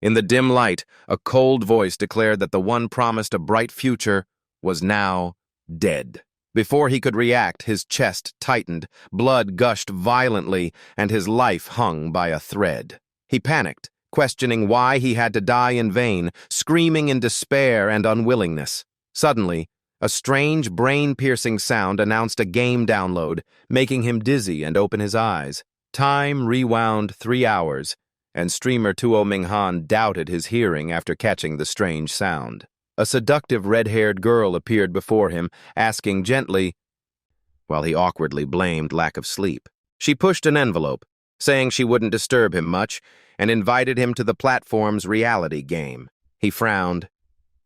In the dim light, a cold voice declared that the one promised a bright future was now dead. Before he could react, his chest tightened, blood gushed violently, and his life hung by a thread. He panicked, questioning why he had to die in vain, screaming in despair and unwillingness. Suddenly, a strange, brain-piercing sound announced a game download, making him dizzy and open his eyes. Time rewound 3 hours, and streamer Tuo Minghan doubted his hearing after catching the strange sound. A seductive red-haired girl appeared before him, asking gently, while he awkwardly blamed lack of sleep. She pushed an envelope, saying she wouldn't disturb him much, and invited him to the platform's reality game. He frowned,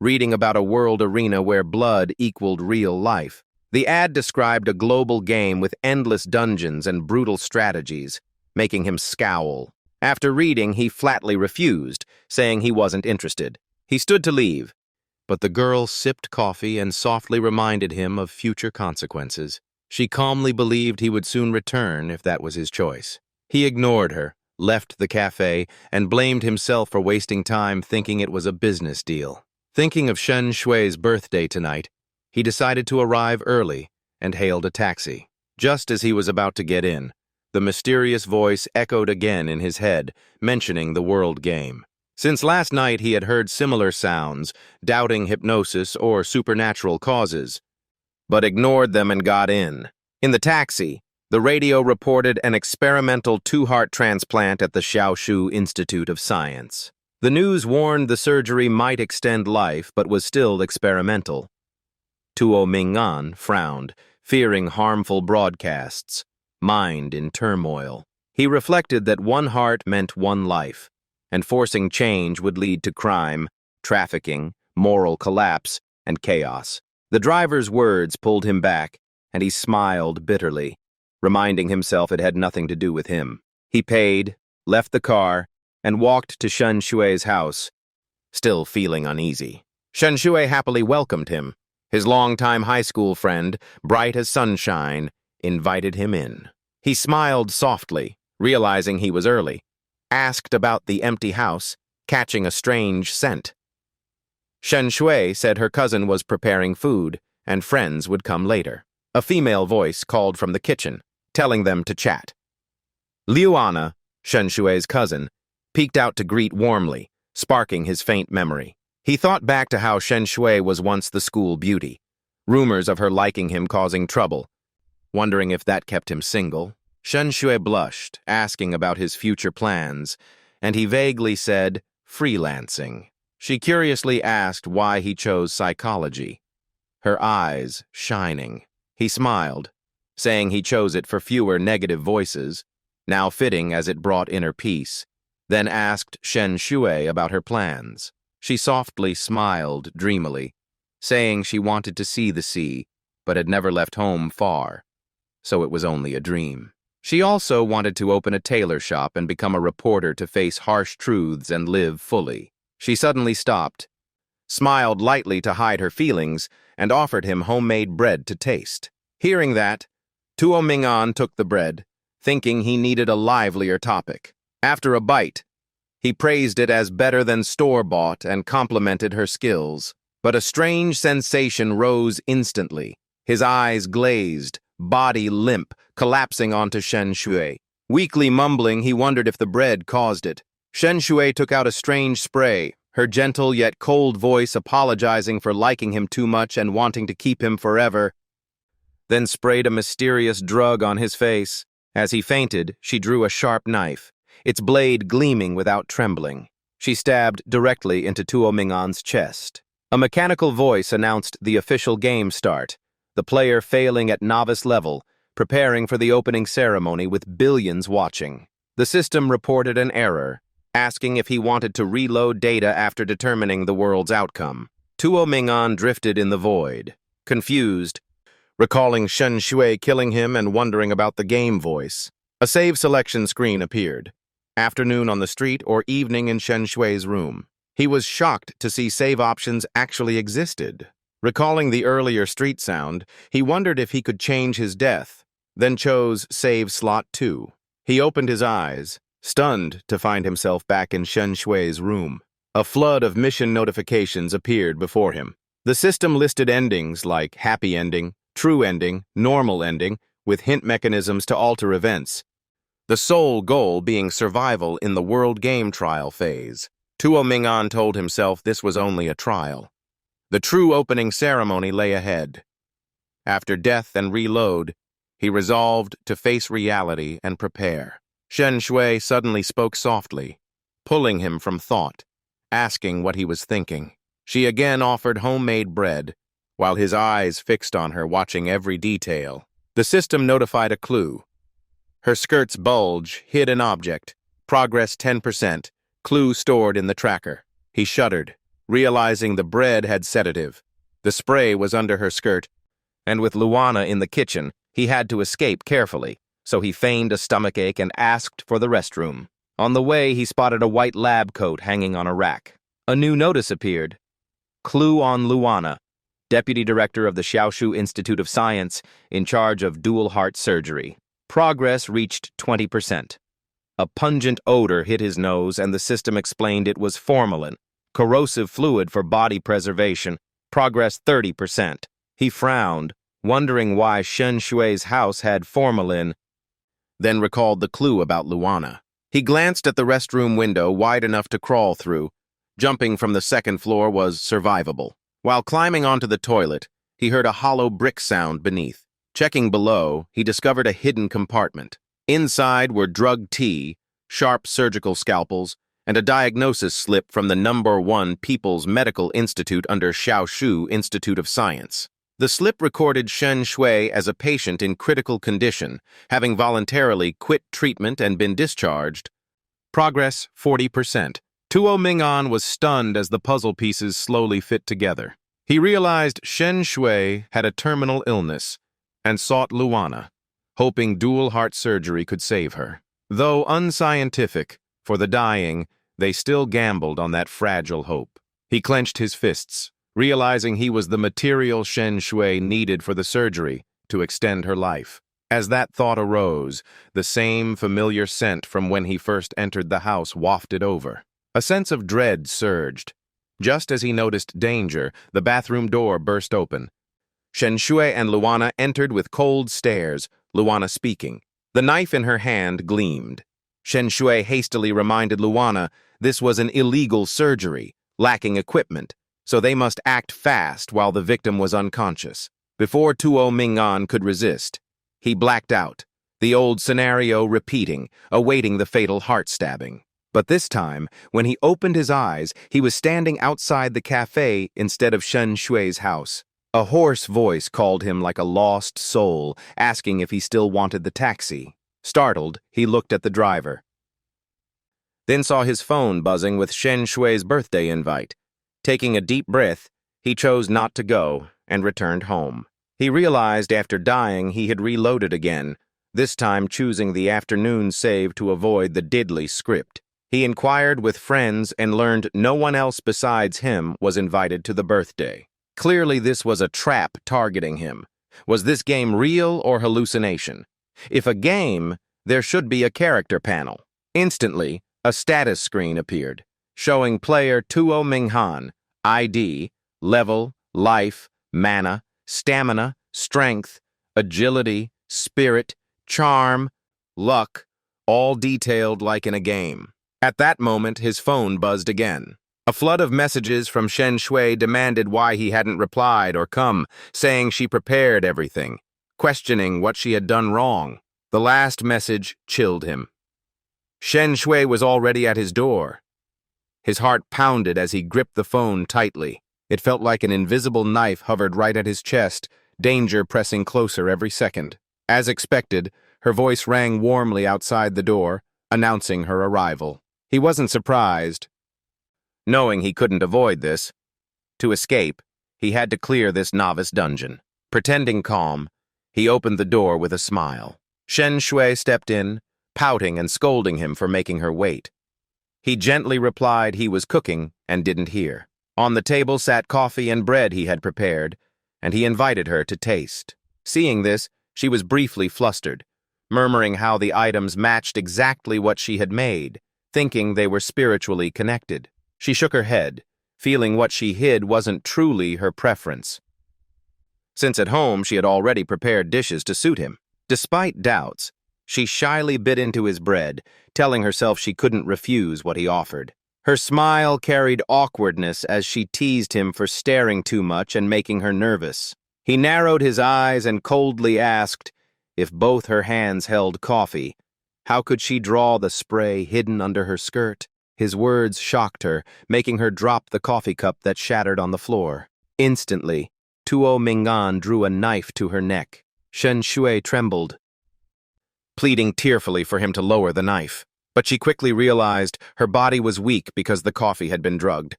reading about a world arena where blood equaled real life. The ad described a global game with endless dungeons and brutal strategies, making him scowl. After reading, he flatly refused, saying he wasn't interested. He stood to leave, but the girl sipped coffee and softly reminded him of future consequences. She calmly believed he would soon return if that was his choice. He ignored her, left the cafe, and blamed himself for wasting time thinking it was a business deal. Thinking of Shen Shui's birthday tonight, he decided to arrive early and hailed a taxi. Just as he was about to get in, the mysterious voice echoed again in his head, mentioning the world game. Since last night he had heard similar sounds, doubting hypnosis or supernatural causes, but ignored them and got in. In the taxi, the radio reported an experimental 2-heart transplant at the Xiaoshu Institute of Science. The news warned the surgery might extend life, but was still experimental. Tuo Ming'an frowned, fearing harmful broadcasts, mind in turmoil. He reflected that one heart meant one life, and forcing change would lead to crime, trafficking, moral collapse, and chaos. The driver's words pulled him back, and he smiled bitterly, reminding himself it had nothing to do with him. He paid, left the car, and walked to Shen Shui's house, still feeling uneasy. Shen Shui happily welcomed him. His longtime high school friend, bright as sunshine, invited him in. He smiled softly, realizing he was early, asked about the empty house, catching a strange scent. Shen Shui said her cousin was preparing food, and friends would come later. A female voice called from the kitchen, telling them to chat. Liu Ana, Shen Shui's cousin, peeked out to greet warmly, sparking his faint memory. He thought back to how Shen Shui was once the school beauty, rumors of her liking him causing trouble, wondering if that kept him single. Shen Shui blushed, asking about his future plans, and he vaguely said, freelancing. She curiously asked why he chose psychology, her eyes shining. He smiled, saying he chose it for fewer negative voices, now fitting as it brought inner peace, then asked Shen Shui about her plans. She softly smiled dreamily, saying she wanted to see the sea, but had never left home far, so it was only a dream. She also wanted to open a tailor shop and become a reporter to face harsh truths and live fully. She suddenly stopped, smiled lightly to hide her feelings, and offered him homemade bread to taste. Hearing that, Tuo Ming'an took the bread, thinking he needed a livelier topic. After a bite, he praised it as better than store-bought and complimented her skills. But a strange sensation rose instantly. His eyes glazed, body limp, collapsing onto Shen Shui. Weakly mumbling, he wondered if the bread caused it. Shen Shui took out a strange spray, her gentle yet cold voice apologizing for liking him too much and wanting to keep him forever, then sprayed a mysterious drug on his face. As he fainted, she drew a sharp knife, its blade gleaming without trembling. She stabbed directly into Tuo Ming'an's chest. A mechanical voice announced the official game start, the player failing at novice level, preparing for the opening ceremony with billions watching. The system reported an error, asking if he wanted to reload data after determining the world's outcome. Tuo Ming'an drifted in the void, confused, recalling Shen Shui killing him and wondering about the game voice. A save selection screen appeared. Afternoon on the street or evening in Shen Shui's room. He was shocked to see save options actually existed. Recalling the earlier street sound, he wondered if he could change his death, then chose Save Slot 2. He opened his eyes, stunned to find himself back in Shen Shui's room. A flood of mission notifications appeared before him. The system listed endings like happy ending, true ending, normal ending, with hint mechanisms to alter events. The sole goal being survival in the World Game Trial phase. Tuo Ming'an told himself this was only a trial. The true opening ceremony lay ahead. After death and reload, he resolved to face reality and prepare. Shen Shui suddenly spoke softly, pulling him from thought, asking what he was thinking. She again offered homemade bread, while his eyes fixed on her, watching every detail. The system notified a clue. Her skirt's bulge hid an object. Progress 10%. Clue stored in the tracker. He shuddered, realizing the bread had sedative. The spray was under her skirt, and with Luana in the kitchen, he had to escape carefully, so he feigned a stomachache and asked for the restroom. On the way, he spotted a white lab coat hanging on a rack. A new notice appeared. Clue on Luana, Deputy Director of the Xiaoshu Institute of Science, in charge of dual heart surgery. Progress reached 20%. A pungent odor hit his nose, and the system explained it was formalin, corrosive fluid for body preservation. Progress 30%. He frowned, wondering why Shen Shui's house had formalin, then recalled the clue about Luana. He glanced at the restroom window wide enough to crawl through. Jumping from the second floor was survivable. While climbing onto the toilet, he heard a hollow brick sound beneath. Checking below, he discovered a hidden compartment. Inside were drugged tea, sharp surgical scalpels, and a diagnosis slip from the #1 People's Medical Institute under Xiaoshu Institute of Science. The slip recorded Shen Shui as a patient in critical condition, having voluntarily quit treatment and been discharged. Progress 40%. Tuo Ming'an was stunned as the puzzle pieces slowly fit together. He realized Shen Shui had a terminal illness and sought Luana, hoping dual heart surgery could save her. Though unscientific, for the dying, they still gambled on that fragile hope. He clenched his fists, realizing he was the material Shen Shui needed for the surgery to extend her life. As that thought arose, the same familiar scent from when he first entered the house wafted over. A sense of dread surged. Just as he noticed danger, the bathroom door burst open. Shen Shui and Luana entered with cold stares, Luana speaking. The knife in her hand gleamed. Shen Shui hastily reminded Luana this was an illegal surgery, lacking equipment, so they must act fast while the victim was unconscious. Before Tuo Ming'an could resist, he blacked out, the old scenario repeating, awaiting the fatal heart stabbing. But this time, when he opened his eyes, he was standing outside the cafe instead of Shen Shui's house. A hoarse voice called him like a lost soul, asking if he still wanted the taxi. Startled, he looked at the driver, then saw his phone buzzing with Shen Shui's birthday invite. Taking a deep breath, he chose not to go and returned home. He realized after dying he had reloaded again, this time choosing the afternoon save to avoid the diddly script. He inquired with friends and learned no one else besides him was invited to the birthday. Clearly this was a trap targeting him. Was this game real or hallucination? If a game, there should be a character panel. Instantly, a status screen appeared, showing player Tuo Ming'an, ID, level, life, mana, stamina, strength, agility, spirit, charm, luck, all detailed like in a game. At that moment, his phone buzzed again. A flood of messages from Shen Shui demanded why he hadn't replied or come, saying she prepared everything, questioning what she had done wrong. The last message chilled him. Shen Shui was already at his door. His heart pounded as he gripped the phone tightly. It felt like an invisible knife hovered right at his chest, danger pressing closer every second. As expected, her voice rang warmly outside the door, announcing her arrival. He wasn't surprised, knowing he couldn't avoid this. To escape, he had to clear this novice dungeon. Pretending calm, he opened the door with a smile. Shen Shui stepped in, pouting and scolding him for making her wait. He gently replied he was cooking and didn't hear. On the table sat coffee and bread he had prepared, and he invited her to taste. Seeing this, she was briefly flustered, murmuring how the items matched exactly what she had made, thinking they were spiritually connected. She shook her head, feeling what she hid wasn't truly her preference, since at home she had already prepared dishes to suit him. Despite doubts, she shyly bit into his bread, telling herself she couldn't refuse what he offered. Her smile carried awkwardness as she teased him for staring too much and making her nervous. He narrowed his eyes and coldly asked if both her hands held coffee. How could she draw the spray hidden under her skirt? His words shocked her, making her drop the coffee cup that shattered on the floor. Instantly, Tuo Mingan drew a knife to her neck. Shen Shui trembled, pleading tearfully for him to lower the knife. But she quickly realized her body was weak because the coffee had been drugged.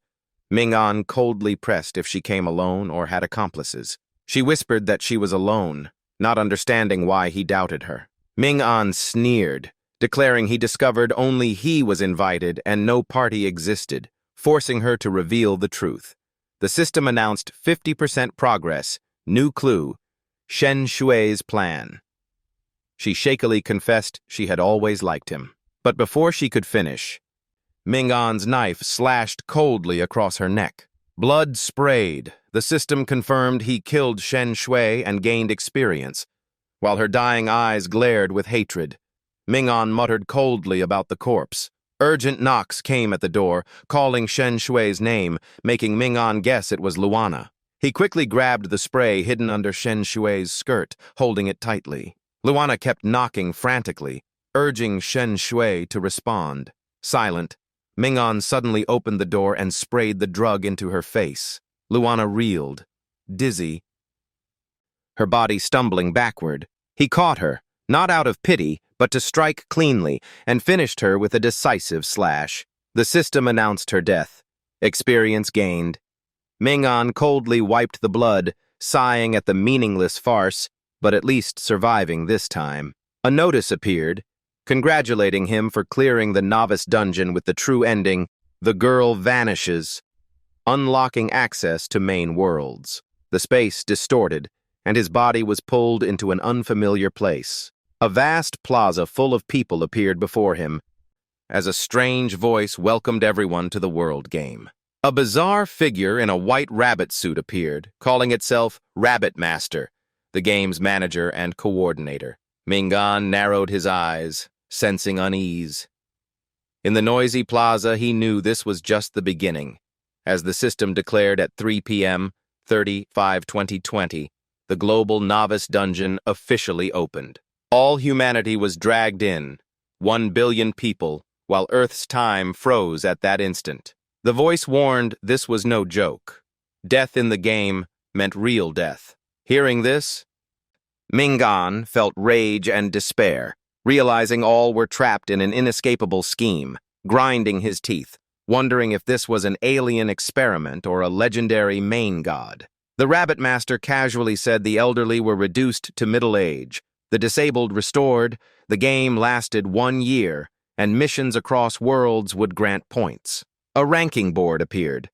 Mingan coldly pressed if she came alone or had accomplices. She whispered that she was alone, not understanding why he doubted her. Mingan sneered, declaring he discovered only he was invited and no party existed, forcing her to reveal the truth. The system announced 50% progress, new clue, Shen Shui's plan. She shakily confessed she had always liked him. But before she could finish, Mingan's knife slashed coldly across her neck. Blood sprayed. The system confirmed he killed Shen Shui and gained experience, while her dying eyes glared with hatred. Mingan muttered coldly about the corpse. Urgent knocks came at the door, calling Shen Shui's name, making Mingan guess it was Luana. He quickly grabbed the spray hidden under Shen Shui's skirt, holding it tightly. Luana kept knocking frantically, urging Shen Shui to respond. Silent, Mingan suddenly opened the door and sprayed the drug into her face. Luana reeled, dizzy, her body stumbling backward. He caught her, not out of pity, but to strike cleanly, and finished her with a decisive slash. The system announced her death. Experience gained. Mingan coldly wiped the blood, sighing at the meaningless farce, but at least surviving this time. A notice appeared, congratulating him for clearing the novice dungeon with the true ending, "The girl vanishes," unlocking access to main worlds. The space distorted, and his body was pulled into an unfamiliar place. A vast plaza full of people appeared before him, as a strange voice welcomed everyone to the world game. A bizarre figure in a white rabbit suit appeared, calling itself Rabbit Master, the game's manager and coordinator. Mingan narrowed his eyes, sensing unease. In the noisy plaza, he knew this was just the beginning. As the system declared at 3 p.m., 30/5/2020, the global novice dungeon officially opened. All humanity was dragged in, 1 billion people, while Earth's time froze at that instant. The voice warned this was no joke. Death in the game meant real death. Hearing this, Mingan felt rage and despair, realizing all were trapped in an inescapable scheme, grinding his teeth, wondering if this was an alien experiment or a legendary main god. The Rabbit Master casually said the elderly were reduced to middle age, the disabled restored, the game lasted 1 year, and missions across worlds would grant points. A ranking board appeared.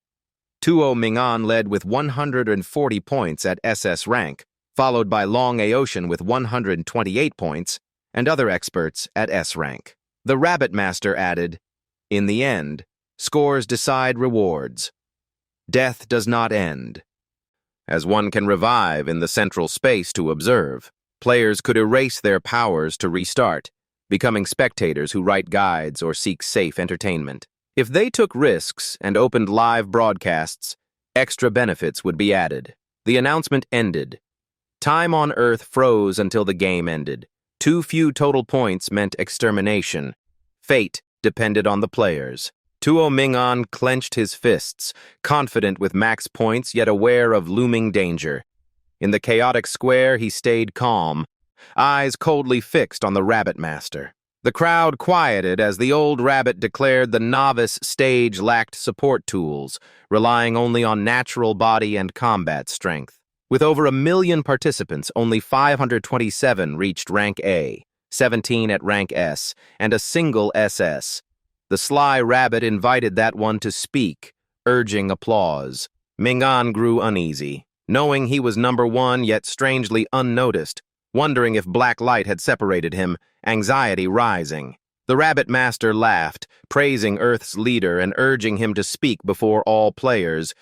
Tuo Mingan led with 140 points at SS rank, followed by Long Aocean with 128 points, and other experts at S rank. The Rabbit Master added, "In the end, scores decide rewards. Death does not end, as one can revive in the central space to observe. Players could erase their powers to restart, becoming spectators who write guides or seek safe entertainment. If they took risks and opened live broadcasts, extra benefits would be added." The announcement ended. Time on Earth froze until the game ended. Too few total points meant extermination. Fate depended on the players. Tuo Mingan clenched his fists, confident with max points yet aware of looming danger. In the chaotic square, he stayed calm, eyes coldly fixed on the Rabbit Master. The crowd quieted as the old rabbit declared the novice stage lacked support tools, relying only on natural body and combat strength. With over 1 million participants, only 527 reached rank A, 17 at rank S, and a single SS. The sly rabbit invited that one to speak, urging applause. Mingan grew uneasy, knowing he was number 1 yet strangely unnoticed, wondering if black light had separated him, anxiety rising. The Rabbit Master laughed, praising Earth's leader and urging him to speak before all players,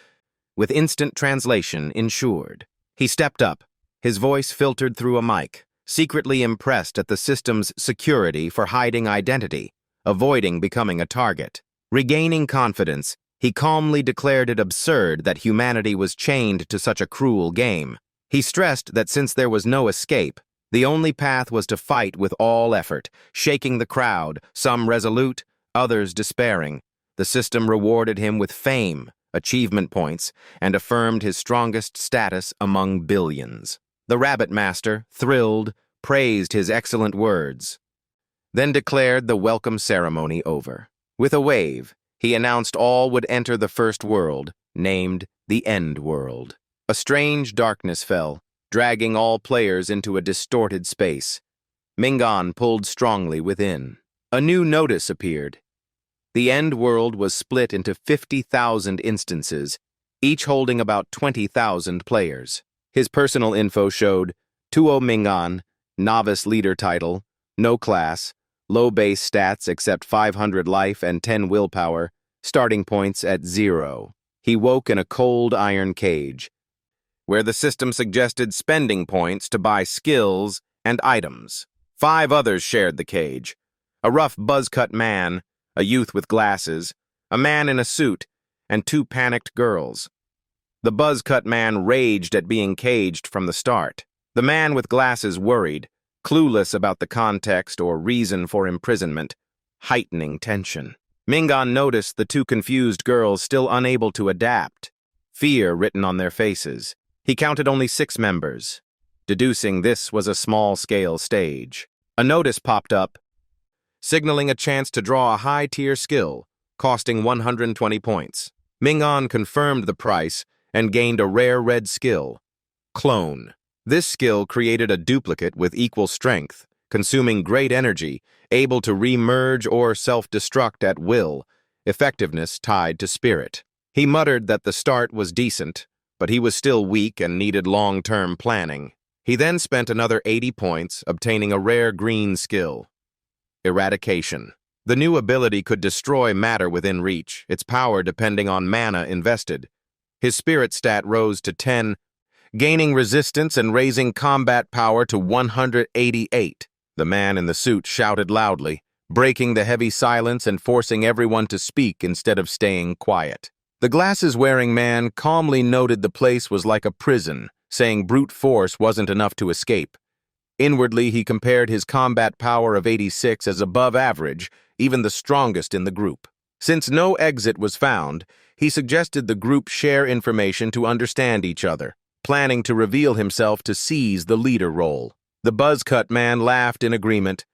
with instant translation ensured. He stepped up, his voice filtered through a mic, secretly impressed at the system's security for hiding identity, avoiding becoming a target. Regaining confidence, he calmly declared it absurd that humanity was chained to such a cruel game. He stressed that since there was no escape, the only path was to fight with all effort, shaking the crowd, some resolute, others despairing. The system rewarded him with fame, achievement points, and affirmed his strongest status among billions. The Rabbit Master, thrilled, praised his excellent words, then declared the welcome ceremony over. With a wave, he announced all would enter the first world, named the End World. A strange darkness fell, dragging all players into a distorted space. Mingan pulled strongly within. A new notice appeared. The End World was split into 50,000 instances, each holding about 20,000 players. His personal info showed Tuo Mingan, novice leader title, no class, low base stats except 500 life and 10 willpower, starting points at 0. He woke in a cold iron cage, where the system suggested spending points to buy skills and items. 5 others shared the cage: a rough buzz-cut man, a youth with glasses, a man in a suit, and 2 panicked girls. The buzz-cut man raged at being caged from the start. The man with glasses worried, clueless about the context or reason for imprisonment, heightening tension. Mingan noticed the 2 confused girls still unable to adapt, fear written on their faces. He counted only 6 members, deducing this was a small-scale stage. A notice popped up, signaling a chance to draw a high-tier skill, costing 120 points. Mingan confirmed the price and gained a rare red skill, Clone. This skill created a duplicate with equal strength, consuming great energy, able to re-merge or self-destruct at will, effectiveness tied to spirit. He muttered that the start was decent, but he was still weak and needed long-term planning. He then spent another 80 points, obtaining a rare green skill, Eradication. The new ability could destroy matter within reach, its power depending on mana invested. His spirit stat rose to 10, gaining resistance and raising combat power to 188. The man in the suit shouted loudly, breaking the heavy silence and forcing everyone to speak instead of staying quiet. The glasses-wearing man calmly noted the place was like a prison, saying brute force wasn't enough to escape. Inwardly, he compared his combat power of 86 as above average, even the strongest in the group. Since no exit was found, he suggested the group share information to understand each other, planning to reveal himself to seize the leader role. The buzz-cut man laughed in agreement,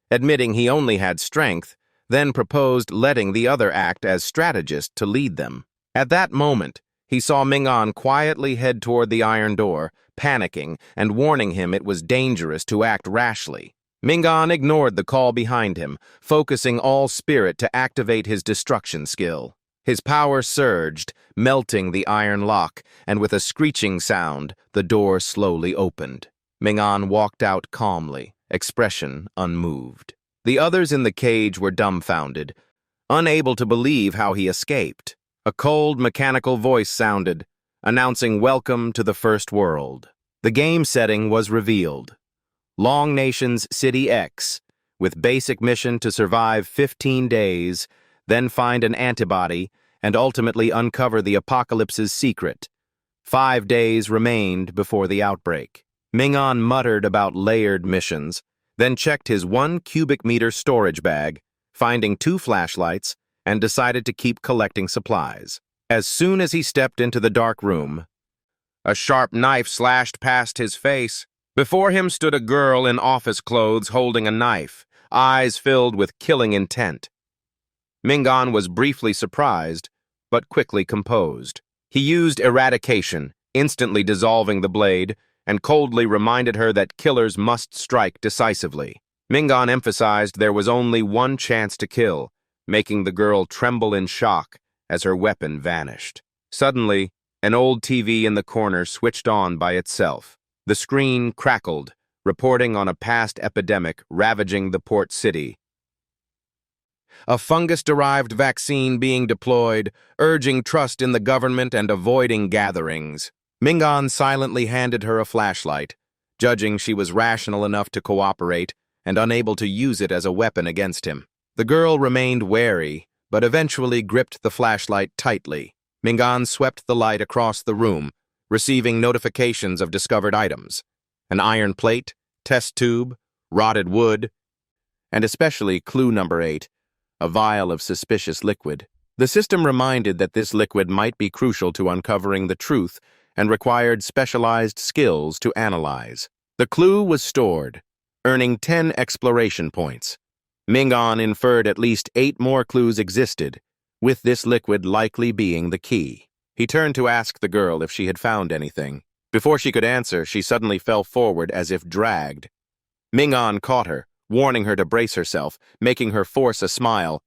admitting he only had strength, then proposed letting the other act as strategist to lead them. At that moment, he saw Mingan quietly head toward the iron door, panicking and warning him it was dangerous to act rashly. Mingan ignored the call behind him, focusing all spirit to activate his destruction skill. His power surged, melting the iron lock, and with a screeching sound, the door slowly opened. Mingan walked out calmly, expression unmoved. The others in the cage were dumbfounded, unable to believe how he escaped. A cold, mechanical voice sounded, announcing welcome to the first world. The game setting was revealed. Long Nation's City X, with basic mission to survive 15 days, then find an antibody, and ultimately uncover the apocalypse's secret. 5 days remained before the outbreak. Mingan muttered about layered missions, then checked his 1 cubic meter storage bag, finding 2 flashlights, and decided to keep collecting supplies. As soon as he stepped into the dark room, a sharp knife slashed past his face. Before him stood a girl in office clothes holding a knife, eyes filled with killing intent. Mingan was briefly surprised, but quickly composed. He used eradication, instantly dissolving the blade, and coldly reminded her that killers must strike decisively. Mingan emphasized there was only 1 chance to kill, making the girl tremble in shock as her weapon vanished. Suddenly, an old TV in the corner switched on by itself. The screen crackled, reporting on a past epidemic ravaging the port city. a fungus-derived vaccine being deployed, urging trust in the government and avoiding gatherings. Mingan silently handed her a flashlight, judging she was rational enough to cooperate and unable to use it as a weapon against him. The girl remained wary, but eventually gripped the flashlight tightly. Mingan swept the light across the room, receiving notifications of discovered items: an iron plate, test tube, rotted wood, and especially clue number 8, a vial of suspicious liquid. The system reminded that this liquid might be crucial to uncovering the truth and required specialized skills to analyze. The clue was stored, earning 10 exploration points. Mingan inferred at least 8 more clues existed, with this liquid likely being the key. He turned to ask the girl if she had found anything. Before she could answer, she suddenly fell forward as if dragged. Mingan caught her, warning her to brace herself, making her force a smile,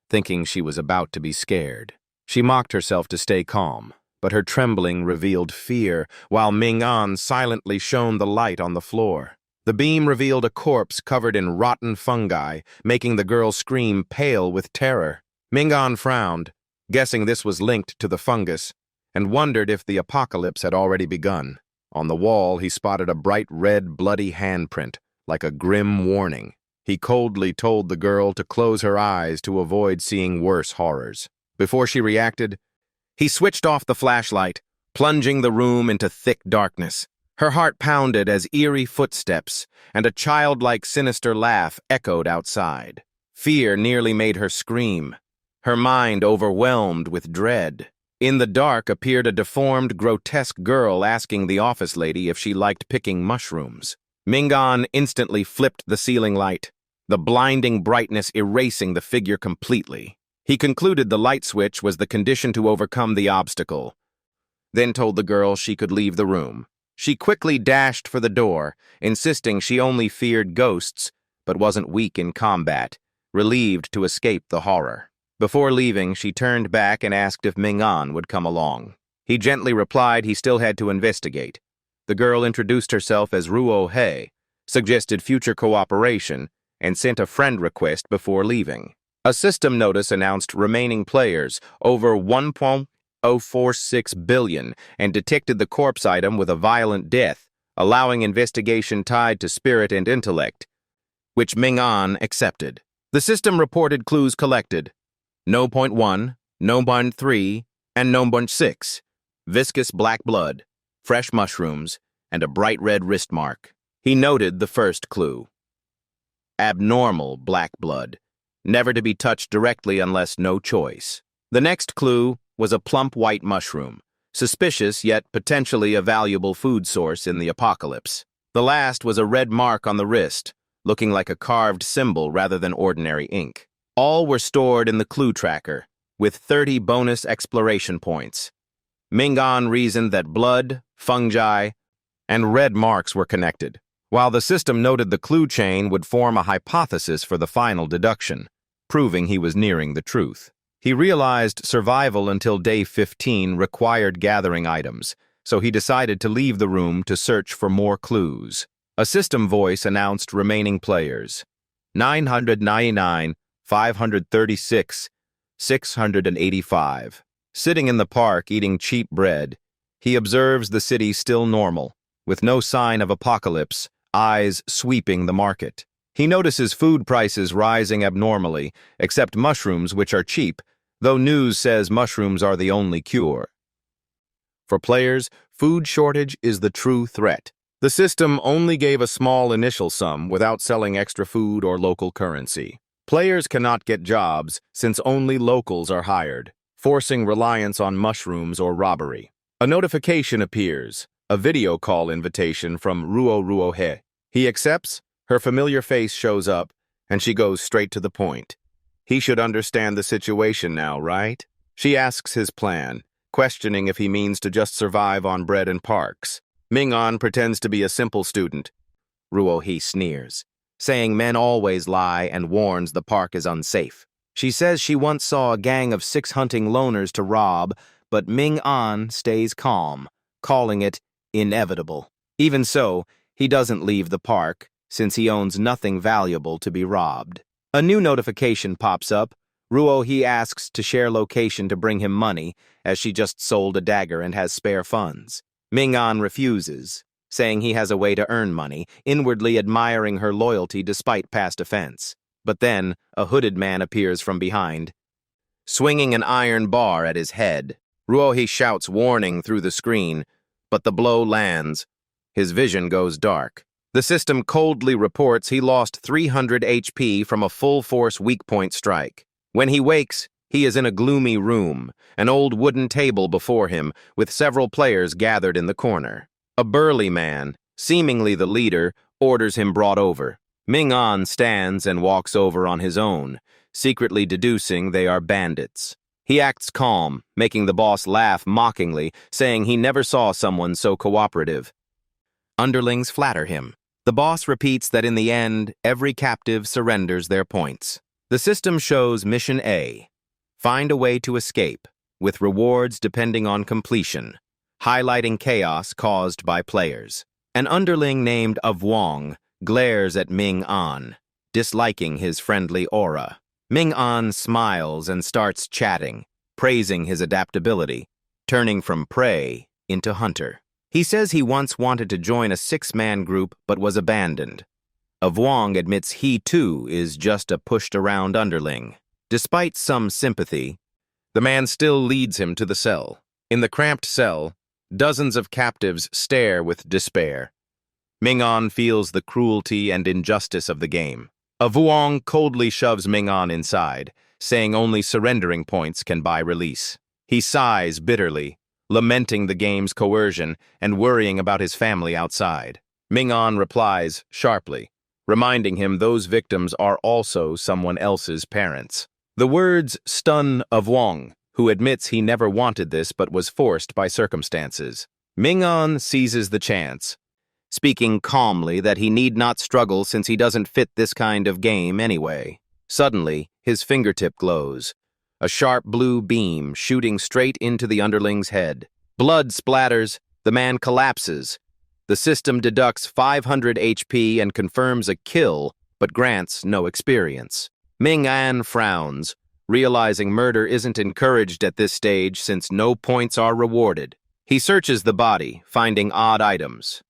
thinking she was about to be scared. She mocked herself to stay calm, but her trembling revealed fear, while Mingan silently shone the light on the floor. The beam revealed a corpse covered in rotten fungi, making the girl scream, pale with terror. Mingan frowned, guessing this was linked to the fungus, and wondered if the apocalypse had already begun. On the wall, he spotted a bright red, bloody handprint, like a grim warning. He coldly told the girl to close her eyes to avoid seeing worse horrors. Before she reacted, he switched off the flashlight, plunging the room into thick darkness. Her heart pounded as eerie footsteps and a childlike sinister laugh echoed outside. Fear nearly made her scream, her mind overwhelmed with dread. In the dark appeared a deformed, grotesque girl asking the office lady if she liked picking mushrooms. Mingan instantly flipped the ceiling light, the blinding brightness erasing the figure completely. He concluded the light switch was the condition to overcome the obstacle, then told the girl she could leave the room. She quickly dashed for the door, insisting she only feared ghosts, but wasn't weak in combat, relieved to escape the horror. Before leaving, she turned back and asked if Mingan would come along. He gently replied he still had to investigate. The girl introduced herself as Ruo He, suggested future cooperation, and sent a friend request before leaving. A system notice announced remaining players over 1.046 billion and detected the corpse item with a violent death, allowing investigation tied to spirit and intellect, which Mingan accepted. The system reported clues collected: No. 1, No. 3, and No. 6, viscous black blood, fresh mushrooms, and a bright red wrist mark. He noted the first clue: abnormal black blood, never to be touched directly unless no choice. The next clue was a plump white mushroom, suspicious yet potentially a valuable food source in the apocalypse. The last was a red mark on the wrist, looking like a carved symbol rather than ordinary ink. All were stored in the clue tracker, with 30 bonus exploration points. Mingan reasoned that blood, fungi, and red marks were connected, while the system noted the clue chain would form a hypothesis for the final deduction, proving he was nearing the truth. He realized survival until day 15 required gathering items, so he decided to leave the room to search for more clues. A system voice announced remaining players: 999, 536, 685. Sitting in the park eating cheap bread, he observes the city still normal, with no sign of apocalypse, eyes sweeping the market. He notices food prices rising abnormally, except mushrooms, which are cheap, though news says mushrooms are the only cure. For players, food shortage is the true threat. The system only gave a small initial sum without selling extra food or local currency. Players cannot get jobs since only locals are hired, forcing reliance on mushrooms or robbery. A notification appears, a video call invitation from Ruo He. He accepts, her familiar face shows up, and she goes straight to the point. He should understand the situation now, right? She asks his plan, questioning if he means to just survive on bread and parks. Mingan pretends to be a simple student. Ruo He sneers, saying men always lie and warns the park is unsafe. She says she once saw a gang of 6 hunting loners to rob, but Mingan stays calm, calling it inevitable. Even so, he doesn't leave the park, since he owns nothing valuable to be robbed. A new notification pops up. Ruohi asks to share location to bring him money, as she just sold a dagger and has spare funds. Ming-an refuses, saying he has a way to earn money, inwardly admiring her loyalty despite past offense. But then, a hooded man appears from behind, swinging an iron bar at his head. Ruohi shouts warning through the screen, but the blow lands. His vision goes dark. The system coldly reports he lost 300 HP from a full-force weak-point strike. When he wakes, he is in a gloomy room, an old wooden table before him, with several players gathered in the corner. A burly man, seemingly the leader, orders him brought over. Ming-an stands and walks over on his own, secretly deducing they are bandits. He acts calm, making the boss laugh mockingly, saying he never saw someone so cooperative. Underlings flatter him. The boss repeats that in the end, every captive surrenders their points. The system shows Mission A: find a way to escape, with rewards depending on completion, highlighting chaos caused by players. An underling named Avwong glares at Ming-an, disliking his friendly aura. Ming-an smiles and starts chatting, praising his adaptability, turning from prey into hunter. He says he once wanted to join a 6-man group but was abandoned. Avwong admits he, too, is just a pushed-around underling. Despite some sympathy, the man still leads him to the cell. In the cramped cell, dozens of captives stare with despair. Ming-an feels the cruelty and injustice of the game. Avwong coldly shoves Ming-an inside, saying only surrendering points can buy release. He sighs bitterly, lamenting the game's coercion and worrying about his family outside. Ming-an replies sharply, reminding him those victims are also someone else's parents. The words stun Avwong, who admits he never wanted this but was forced by circumstances. Ming-an seizes the chance, speaking calmly that he need not struggle since he doesn't fit this kind of game anyway. Suddenly, his fingertip glows, a sharp blue beam shooting straight into the underling's head. Blood splatters, the man collapses. The system deducts 500 HP and confirms a kill, but grants no experience. Ming-an frowns, realizing murder isn't encouraged at this stage since no points are rewarded. He searches the body, finding odd items: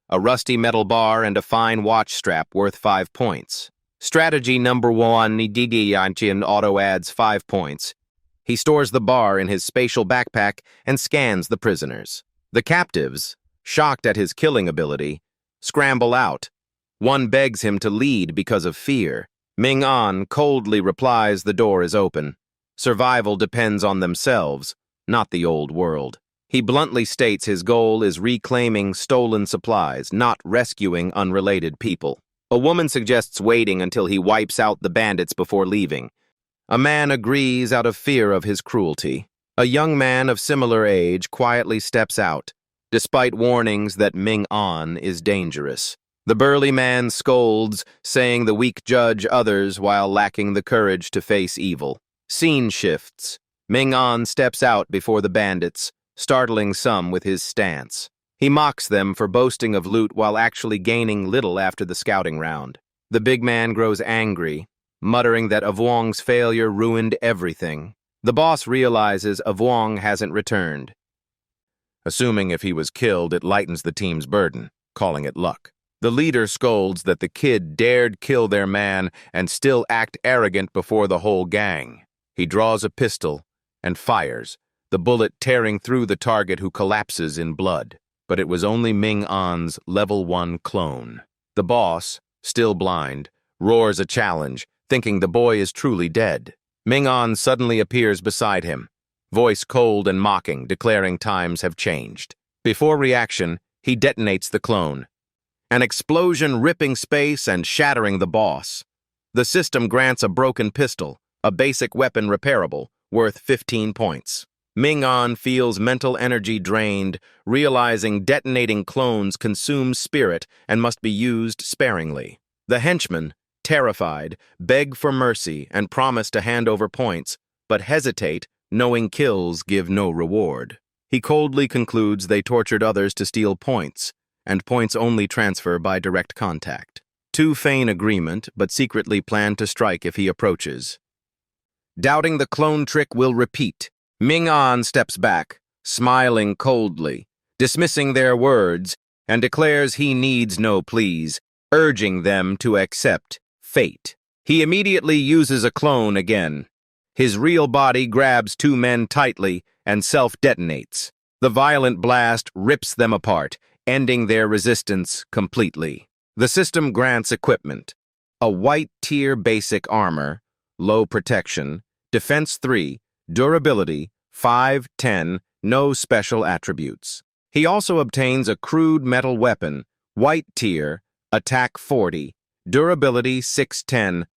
a rusty metal bar and a fine watch strap worth 5 points. Strategy number 1, DD auto adds 5 points. He stores the bar in his spatial backpack and scans the prisoners. The captives, shocked at his killing ability, scramble out. One begs him to lead because of fear. Ming-an coldly replies the door is open. Survival depends on themselves, not the old world. He bluntly states his goal is reclaiming stolen supplies, not rescuing unrelated people. A woman suggests waiting until he wipes out the bandits before leaving. A man agrees out of fear of his cruelty. A young man of similar age quietly steps out, despite warnings that Ming-an is dangerous. The burly man scolds, saying the weak judge others while lacking the courage to face evil. Scene shifts. Ming-an steps out before the bandits, startling some with his stance. He mocks them for boasting of loot while actually gaining little after the scouting round. The big man grows angry, muttering that Avwong's failure ruined everything. The boss realizes Avwong hasn't returned, assuming if he was killed it lightens the team's burden, calling it luck. The leader scolds that the kid dared kill their man and still act arrogant before the whole gang. He draws a pistol and fires, the bullet tearing through the target who collapses in blood. But it was only Ming-an's level 1 clone. The boss, still blind, roars a challenge, thinking the boy is truly dead. Ming-an suddenly appears beside him, voice cold and mocking, declaring times have changed. Before reaction, he detonates the clone, an explosion ripping space and shattering the boss. The system grants a broken pistol, a basic weapon repairable, worth 15 points. Ming-an feels mental energy drained, realizing detonating clones consume spirit and must be used sparingly. The henchmen, terrified, beg for mercy and promise to hand over points, but hesitate, knowing kills give no reward. He coldly concludes they tortured others to steal points, and points only transfer by direct contact. two feign agreement, but secretly plan to strike if he approaches. Doubting the clone trick will repeat, Ming-an steps back, smiling coldly, dismissing their words, and declares he needs no pleas, urging them to accept fate. He immediately uses a clone again. His real body grabs two men tightly and self-detonates. The violent blast rips them apart, ending their resistance completely. The system grants equipment: a white tier basic armor, low protection, defense 3, durability 5, 10, no special attributes. He also obtains a crude metal weapon, white tier, attack 40, durability 610,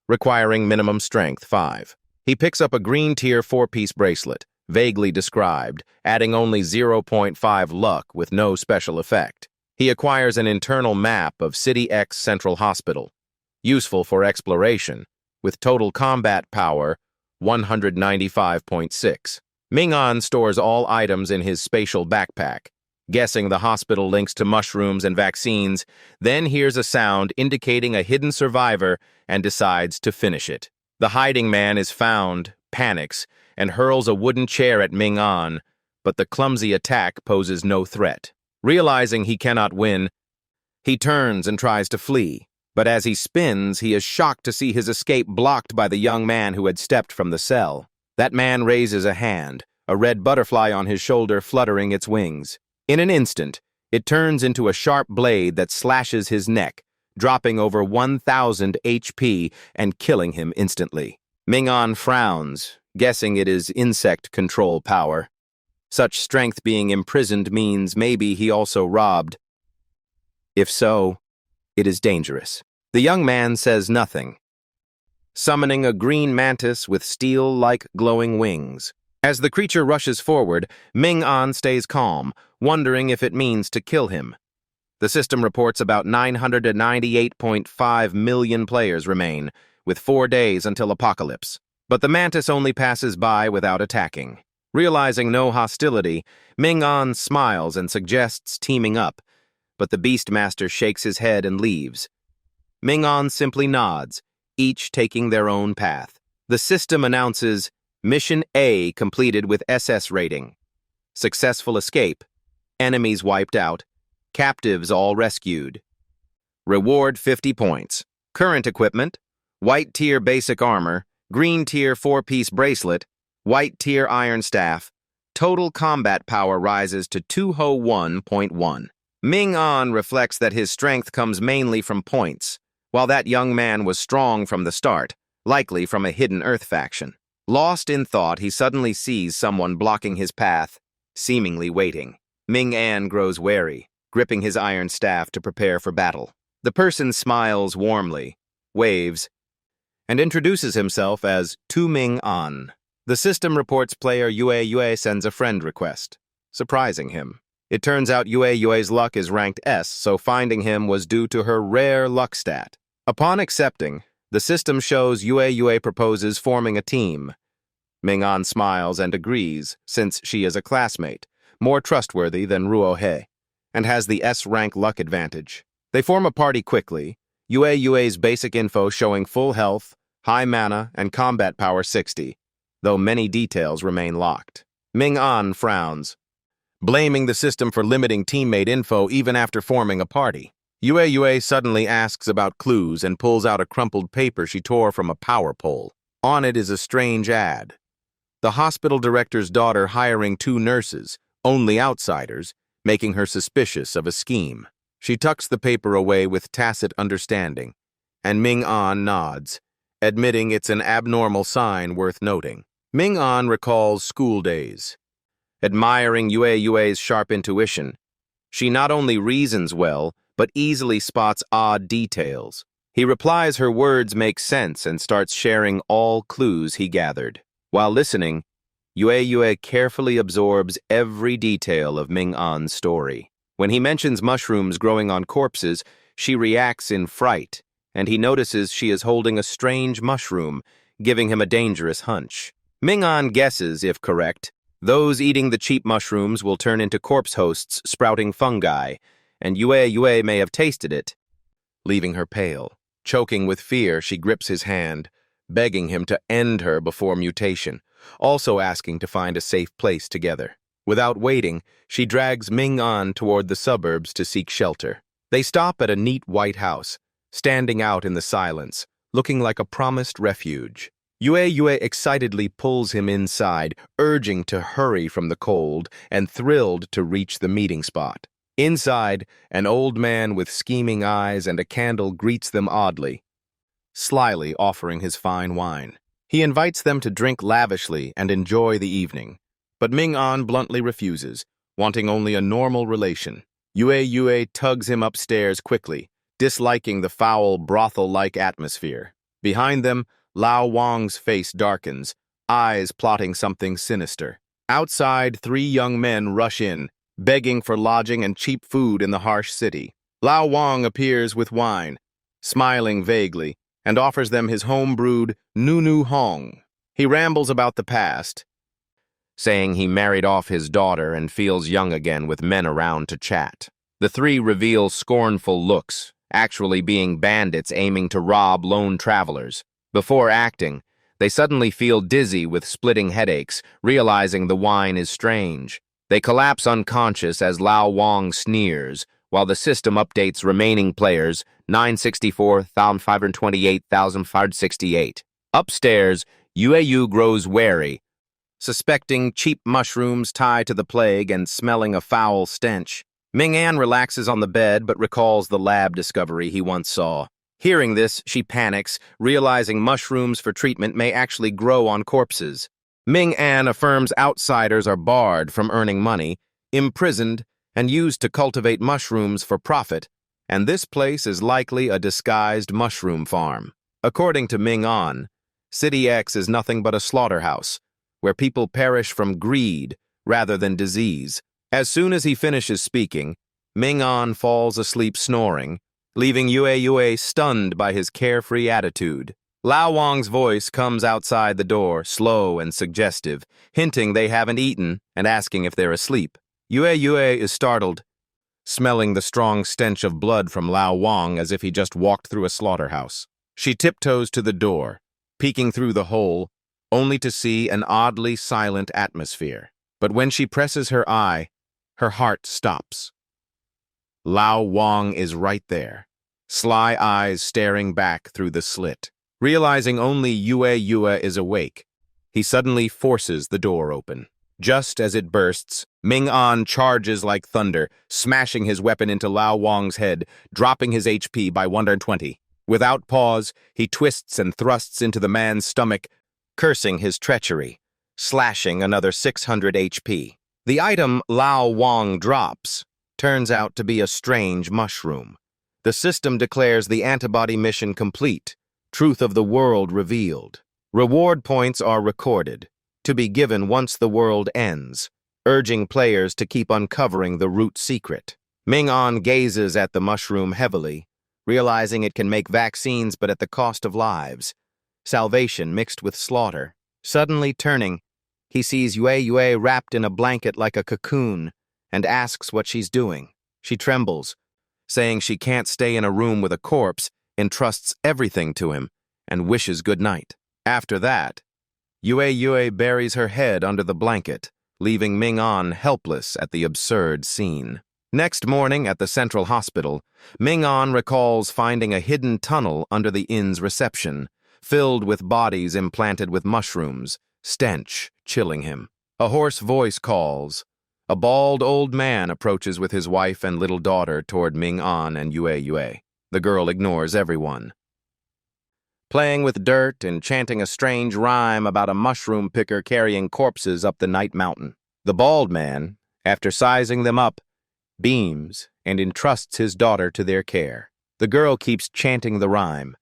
requiring minimum strength 5. He picks up a green tier 4-piece bracelet, vaguely described, adding only 0.5 luck with no special effect. He acquires an internal map of City X Central Hospital, useful for exploration, with total combat power 195.6. Ming-an stores all items in his spatial backpack, guessing the hospital links to mushrooms and vaccines, then hears a sound indicating a hidden survivor and decides to finish it. The hiding man is found, panics, and hurls a wooden chair at Ming-an, but the clumsy attack poses no threat. Realizing he cannot win, he turns and tries to flee, but as he spins, he is shocked to see his escape blocked by the young man who had stepped from the cell. That man raises a hand, a red butterfly on his shoulder fluttering its wings. In an instant, it turns into a sharp blade that slashes his neck, dropping over 1,000 HP and killing him instantly. Ming-an frowns, guessing it is insect control power. Such strength being imprisoned means maybe he also robbed. If so, it is dangerous. The young man says nothing, summoning a green mantis with steel-like glowing wings. As the creature rushes forward, Ming-an stays calm, wondering if it means to kill him. The system reports about 998.5 million players remain, with 4 days until apocalypse. But the mantis only passes by without attacking. Realizing no hostility, Ming-an smiles and suggests teaming up, but the Beastmaster shakes his head and leaves. Ming-an simply nods, each taking their own path. The system announces, Mission A completed with SS rating. Successful escape. Enemies wiped out. Captives all rescued. Reward 50 points. Current equipment: white tier basic armor, green tier 4-piece bracelet, white tier iron staff. Total combat power rises to 201.1. Ming-an reflects that his strength comes mainly from points, while that young man was strong from the start, likely from a hidden Earth faction. Lost in thought, he suddenly sees someone blocking his path, seemingly waiting. Ming-an grows wary, gripping his iron staff to prepare for battle. The person smiles warmly, waves, and introduces himself as Tu Ming-an. The system reports player Yue sends a friend request, surprising him. It turns out Yue's luck is ranked S, so finding him was due to her rare luck stat. Upon accepting, the system shows Yue proposes forming a team. Ming-an smiles and agrees, since she is a classmate, more trustworthy than Ruohe, and has the S-rank luck advantage. They form a party quickly, Yue's basic info showing full health, high mana, and combat power 60, though many details remain locked. Ming-an frowns, blaming the system for limiting teammate info even after forming a party. Yue suddenly asks about clues and pulls out a crumpled paper she tore from a power pole. On it is a strange ad. The hospital director's daughter hiring 2 nurses, only outsiders, making her suspicious of a scheme. She tucks the paper away with tacit understanding, and Ming-an nods, admitting it's an abnormal sign worth noting. Ming-an recalls school days. Admiring Yue's sharp intuition, she not only reasons well, but easily spots odd details. He replies her words make sense and starts sharing all clues he gathered. While listening, Yue carefully absorbs every detail of Ming-an's story. When he mentions mushrooms growing on corpses, she reacts in fright, and he notices she is holding a strange mushroom, giving him a dangerous hunch. Ming-an guesses, if correct, those eating the cheap mushrooms will turn into corpse hosts sprouting fungi, and Yue may have tasted it. leaving her pale. Choking with fear, she grips his hand, begging him to end her before mutation, also asking to find a safe place together. Without waiting, she drags Ming-an toward the suburbs to seek shelter. They stop at a neat white house, standing out in the silence, looking like a promised refuge. Yue excitedly pulls him inside, urging to hurry from the cold and thrilled to reach the meeting spot. Inside, an old man with scheming eyes and a candle greets them oddly, slyly offering his fine wine. He invites them to drink lavishly and enjoy the evening. But Ming-an bluntly refuses, wanting only a normal relation. Yue tugs him upstairs quickly, disliking the foul, brothel-like atmosphere. Behind them, Lao Wang's face darkens, eyes plotting something sinister. Outside, 3 young men rush in, begging for lodging and cheap food in the harsh city. Lao Wang appears with wine, smiling vaguely, and offers them his home-brewed Nu Hong. He rambles about the past, saying he married off his daughter and feels young again with men around to chat. The 3 reveal scornful looks, actually being bandits aiming to rob lone travelers. Before acting, they suddenly feel dizzy with splitting headaches, realizing the wine is strange. They collapse unconscious as Lao Wang sneers, while the system updates remaining players 964,528, 1,568. Upstairs, Yue grows wary, suspecting cheap mushrooms tied to the plague and smelling a foul stench. Ming-an relaxes on the bed but recalls the lab discovery he once saw. Hearing this, she panics, realizing mushrooms for treatment may actually grow on corpses. Ming-an affirms outsiders are barred from earning money, imprisoned, and used to cultivate mushrooms for profit, and this place is likely a disguised mushroom farm. According to Ming-an, City X is nothing but a slaughterhouse, where people perish from greed rather than disease. As soon as he finishes speaking, Ming-an falls asleep snoring, leaving Yue stunned by his carefree attitude. Lao Wang's voice comes outside the door, slow and suggestive, hinting they haven't eaten and asking if they're asleep. Yue is startled, smelling the strong stench of blood from Lao Wang as if he just walked through a slaughterhouse. She tiptoes to the door, peeking through the hole, only to see an oddly silent atmosphere. But when she presses her eye, her heart stops. Lao Wang is right there, sly eyes staring back through the slit. Realizing only Yue is awake, he suddenly forces the door open. Just as it bursts, Ming-an charges like thunder, smashing his weapon into Lao Wang's head, dropping his HP by 120. Without pause, he twists and thrusts into the man's stomach, cursing his treachery, slashing another 600 HP. The item Lao Wang drops turns out to be a strange mushroom. The system declares the antibody mission complete, truth of the world revealed. Reward points are recorded, to be given once the world ends, urging players to keep uncovering the root secret. Ming-an gazes at the mushroom heavily, realizing it can make vaccines but at the cost of lives. Salvation mixed with slaughter. Suddenly turning, he sees Yue wrapped in a blanket like a cocoon and asks what she's doing. She trembles, saying she can't stay in a room with a corpse, entrusts everything to him, and wishes good night. After that, Yue buries her head under the blanket, leaving Ming-an helpless at the absurd scene. Next morning at the central hospital, Ming-an recalls finding a hidden tunnel under the inn's reception, filled with bodies implanted with mushrooms, stench chilling him. A hoarse voice calls. A bald old man approaches with his wife and little daughter toward Ming-an and Yue. The girl ignores everyone, playing with dirt and chanting a strange rhyme about a mushroom picker carrying corpses up the night mountain. The bald man, after sizing them up, beams and entrusts his daughter to their care. The girl keeps chanting the rhyme,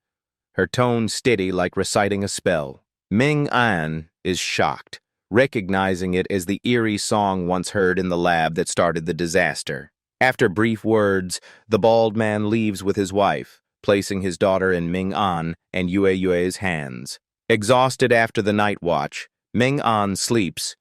her tone steady like reciting a spell. Ming-an is shocked, recognizing it as the eerie song once heard in the lab that started the disaster. After brief words, the bald man leaves with his wife, placing his daughter in Ming-an and Yue's hands. Exhausted after the night watch, Ming-an sleeps,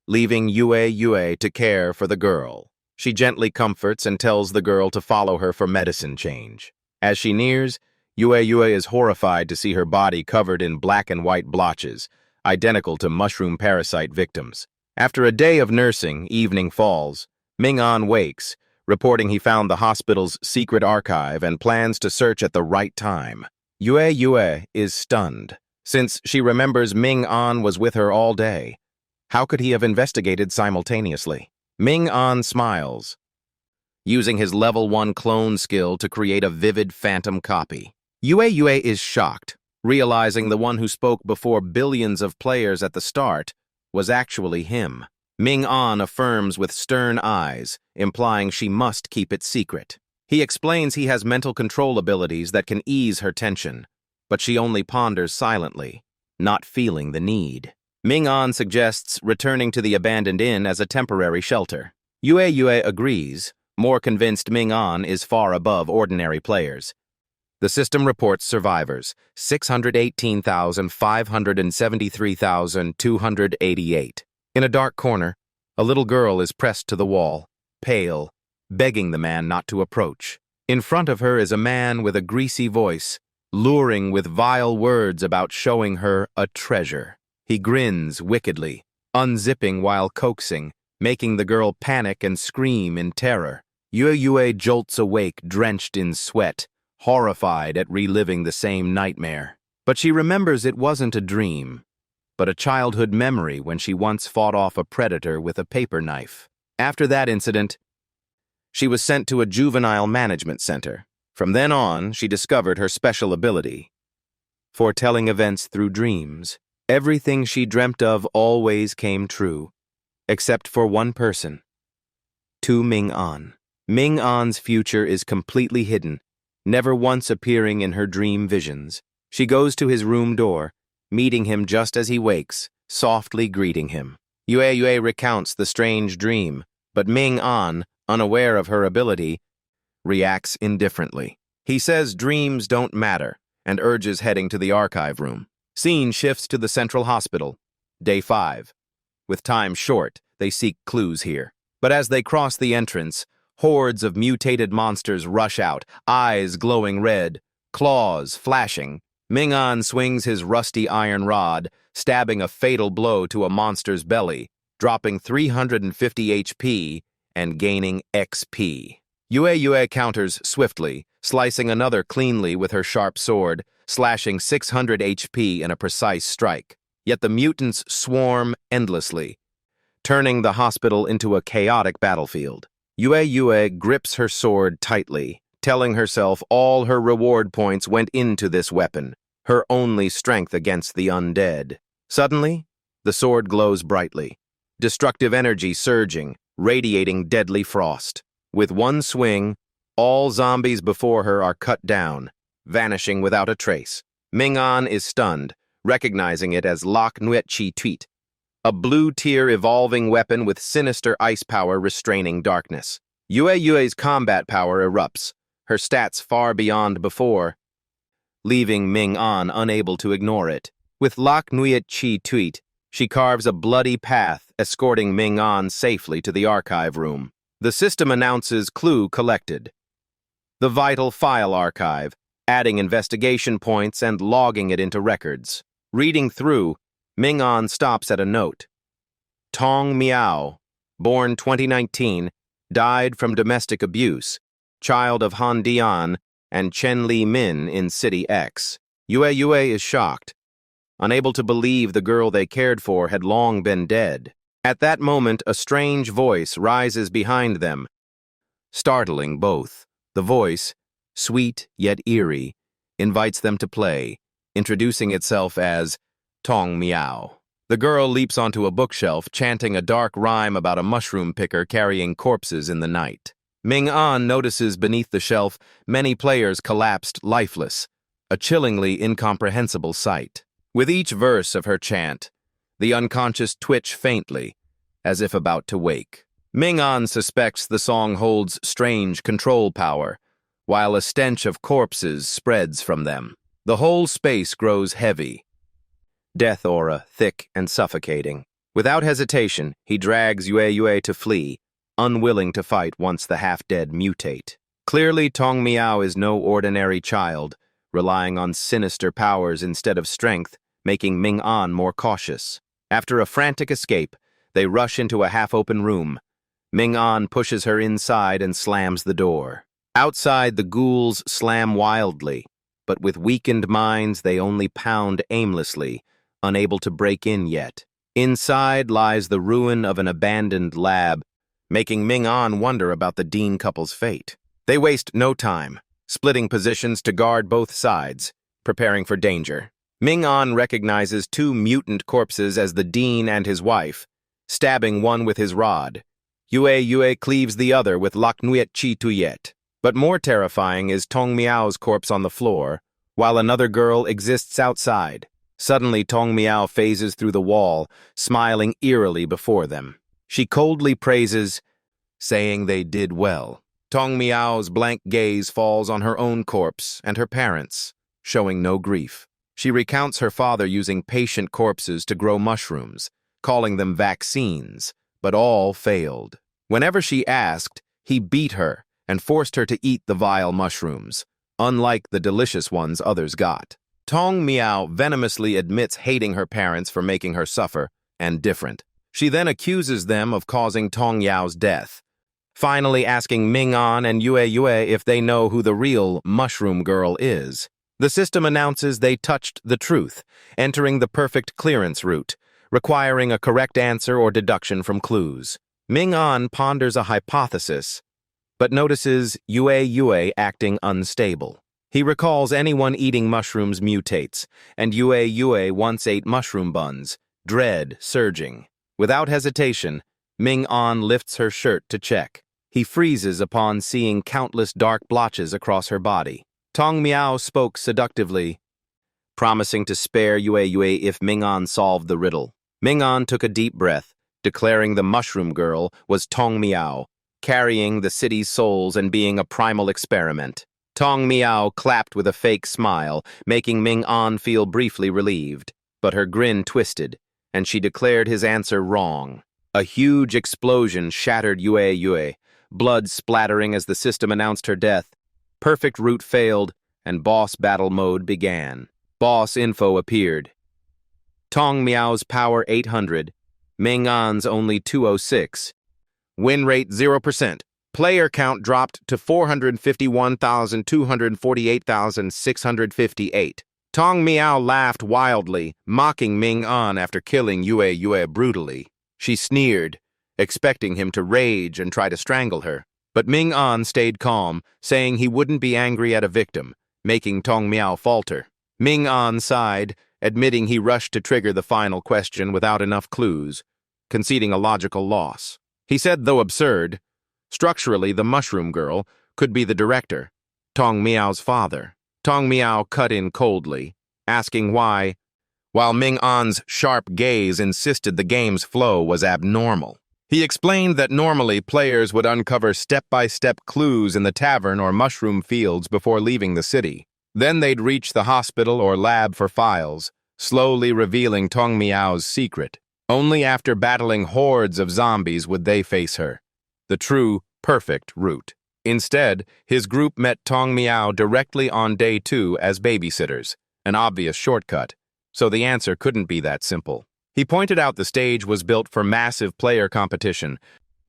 leaving Yue to care for the girl. She gently comforts and tells the girl to follow her for medicine change. As she nears, Yue is horrified to see her body covered in black and white blotches, identical to mushroom parasite victims. After a day of nursing, evening falls. Ming-an wakes, reporting he found the hospital's secret archive and plans to search at the right time. Yue is stunned, since she remembers Ming-an was with her all day. How could he have investigated simultaneously? Ming-an smiles, using his level 1 clone skill to create a vivid phantom copy. Yue is shocked, realizing the one who spoke before billions of players at the start was actually him. Ming-an affirms with stern eyes, implying she must keep it secret. He explains he has mental control abilities that can ease her tension, but she only ponders silently, not feeling the need. Ming-an suggests returning to the abandoned inn as a temporary shelter. Yue agrees, more convinced Ming-an is far above ordinary players. The system reports survivors, 618,573,288. In a dark corner, a little girl is pressed to the wall, pale, begging the man not to approach. In front of her is a man with a greasy voice, luring with vile words about showing her a treasure. He grins wickedly, unzipping while coaxing, making the girl panic and scream in terror. Yue jolts awake, drenched in sweat, horrified at reliving the same nightmare. But she remembers it wasn't a dream, but a childhood memory when she once fought off a predator with a paper knife. After that incident, she was sent to a juvenile management center. From then on, she discovered her special ability, foretelling events through dreams. Everything she dreamt of always came true, except for one person, Ming-an. Ming-an's future is completely hidden, never once appearing in her dream visions. She goes to his room door, meeting him just as he wakes, softly greeting him. Yue recounts the strange dream, but Ming-an, unaware of her ability, reacts indifferently. He says dreams don't matter and urges heading to the archive room. Scene shifts to the central hospital. Day 5. With time short, they seek clues here. But as they cross the entrance, hordes of mutated monsters rush out, eyes glowing red, claws flashing. Ming-an swings his rusty iron rod, stabbing a fatal blow to a monster's belly, dropping 350 HP and gaining XP. Yue counters swiftly, slicing another cleanly with her sharp sword, slashing 600 HP in a precise strike. Yet the mutants swarm endlessly, turning the hospital into a chaotic battlefield. Yue grips her sword tightly, telling herself all her reward points went into this weapon, her only strength against the undead. Suddenly, the sword glows brightly, destructive energy surging, radiating deadly frost. With one swing, all zombies before her are cut down, vanishing without a trace. Ming-an is stunned, recognizing it as Lak Nuet Chi Tuit, a blue-tier evolving weapon with sinister ice power restraining darkness. Yue's combat power erupts, her stats far beyond before, leaving Ming-an unable to ignore it. With Lak Nuet Chi Tuit, she carves a bloody path, escorting Ming-an safely to the archive room. The system announces clue collected. The vital file archive, adding investigation points and logging it into records. Reading through, Ming-an stops at a note. Tong Miao, born 2019, died from domestic abuse, child of Han Dian and Chen Li Min in City X. Yue is shocked, unable to believe the girl they cared for had long been dead. At that moment, a strange voice rises behind them, startling both. The voice, sweet yet eerie, invites them to play, introducing itself as Tong Miao. The girl leaps onto a bookshelf, chanting a dark rhyme about a mushroom picker carrying corpses in the night. Ming-an notices beneath the shelf many players collapsed lifeless, a chillingly incomprehensible sight. With each verse of her chant, the unconscious twitch faintly, as if about to wake. Ming-an suspects the song holds strange control power, while a stench of corpses spreads from them. The whole space grows heavy, death aura thick and suffocating. Without hesitation, he drags Yue to flee, unwilling to fight once the half-dead mutate. Clearly, Tong Miao is no ordinary child, relying on sinister powers instead of strength, making Ming An more cautious. After a frantic escape, they rush into a half-open room. Ming An pushes her inside and slams the door. Outside, the ghouls slam wildly, but with weakened minds they only pound aimlessly, unable to break in yet. Inside lies the ruin of an abandoned lab, making Ming An wonder about the Dean couple's fate. They waste no time, splitting positions to guard both sides, preparing for danger. Ming An recognizes two mutant corpses as the Dean and his wife, stabbing one with his rod. Yue cleaves the other with Lak Nuet Chi Tuyet. But more terrifying is Tong Miao's corpse on the floor, while another girl exists outside. Suddenly, Tong Miao phases through the wall, smiling eerily before them. She coldly praises, saying they did well. Tong Miao's blank gaze falls on her own corpse and her parents, showing no grief. She recounts her father using patient corpses to grow mushrooms, calling them vaccines, but all failed. Whenever she asked, he beat her and forced her to eat the vile mushrooms, unlike the delicious ones others got. Tong Miao venomously admits hating her parents for making her suffer, and different. She then accuses them of causing Tong Yao's death, finally asking Ming An and Yue if they know who the real mushroom girl is. The system announces they touched the truth, entering the perfect clearance route, requiring a correct answer or deduction from clues. Ming An ponders a hypothesis, but notices Yue acting unstable. He recalls anyone eating mushrooms mutates, and Yue once ate mushroom buns, dread surging. Without hesitation, Ming An lifts her shirt to check. He freezes upon seeing countless dark blotches across her body. Tong Miao spoke seductively, promising to spare Yue if Ming An solved the riddle. Ming An took a deep breath, declaring the mushroom girl was Tong Miao, carrying the city's souls and being a primal experiment. Tong Miao clapped with a fake smile, making Ming An feel briefly relieved. But her grin twisted, and she declared his answer wrong. A huge explosion shattered Yue, blood splattering as the system announced her death. Perfect route failed, and boss battle mode began. Boss info appeared. Tong Miao's power 800, Ming An's only 206. Win rate 0%. Player count dropped to 451,248,658. Tong Miao laughed wildly, mocking Ming An after killing Yue brutally. She sneered, expecting him to rage and try to strangle her. But Ming An stayed calm, saying he wouldn't be angry at a victim, making Tong Miao falter. Ming An sighed, admitting he rushed to trigger the final question without enough clues, conceding a logical loss. He said, though absurd, structurally the mushroom girl could be the director, Tong Miao's father. Tong Miao cut in coldly, asking why, while Ming An's sharp gaze insisted the game's flow was abnormal. He explained that normally players would uncover step-by-step clues in the tavern or mushroom fields before leaving the city. Then they'd reach the hospital or lab for files, slowly revealing Tong Miao's secret. Only after battling hordes of zombies would they face her, the true, perfect route. Instead, his group met Tong Miao directly on day 2 as babysitters, an obvious shortcut, so the answer couldn't be that simple. He pointed out the stage was built for massive player competition,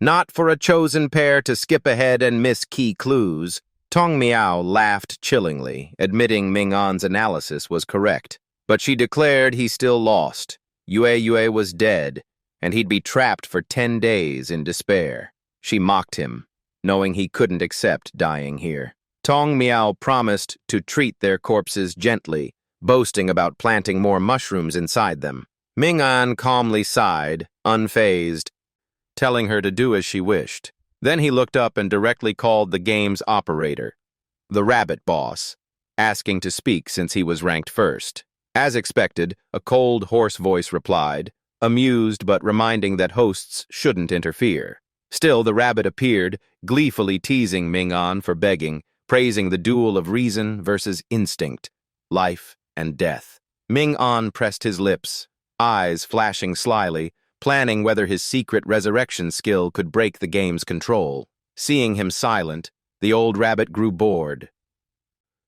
not for a chosen pair to skip ahead and miss key clues. Tong Miao laughed chillingly, admitting Ming An's analysis was correct, but she declared he still lost. Yue was dead, and he'd be trapped for 10 days in despair. She mocked him, knowing he couldn't accept dying here. Tong Miao promised to treat their corpses gently, boasting about planting more mushrooms inside them. Ming An calmly sighed, unfazed, telling her to do as she wished. Then he looked up and directly called the game's operator, the rabbit boss, asking to speak since he was ranked first. As expected, a cold, hoarse voice replied, amused but reminding that hosts shouldn't interfere. Still, the rabbit appeared, gleefully teasing Ming An for begging, praising the duel of reason versus instinct, life and death. Ming An pressed his lips, eyes flashing slyly, planning whether his secret resurrection skill could break the game's control. Seeing him silent, The old rabbit grew bored,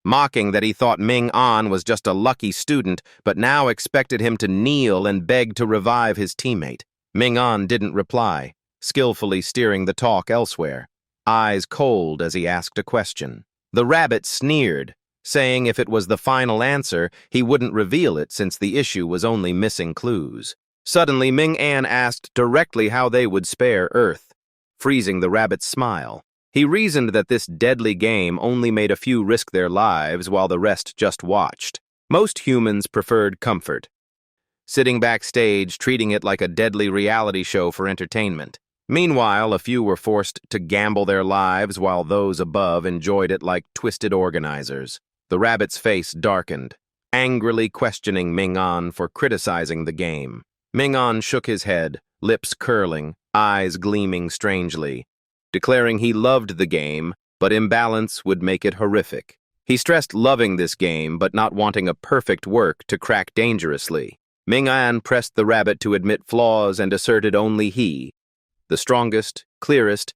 mocking that he thought Ming-an was just a lucky student, but now expected him to kneel and beg to revive his teammate. Ming-an didn't reply, skillfully steering the talk elsewhere, eyes cold as he asked a question. The rabbit sneered, saying if it was the final answer, he wouldn't reveal it since the issue was only missing clues. Suddenly, Ming-an asked directly how they would spare Earth, freezing the rabbit's smile. He reasoned that this deadly game only made a few risk their lives while the rest just watched. Most humans preferred comfort, sitting backstage, treating it like a deadly reality show for entertainment. Meanwhile, a few were forced to gamble their lives while those above enjoyed it like twisted organizers. The rabbit's face darkened, angrily questioning Ming-an for criticizing the game. Ming-an shook his head, lips curling, eyes gleaming strangely, declaring he loved the game, but imbalance would make it horrific. He stressed loving this game, but not wanting a perfect work to crack dangerously. Ming-an pressed the rabbit to admit flaws and asserted only he, the strongest, clearest,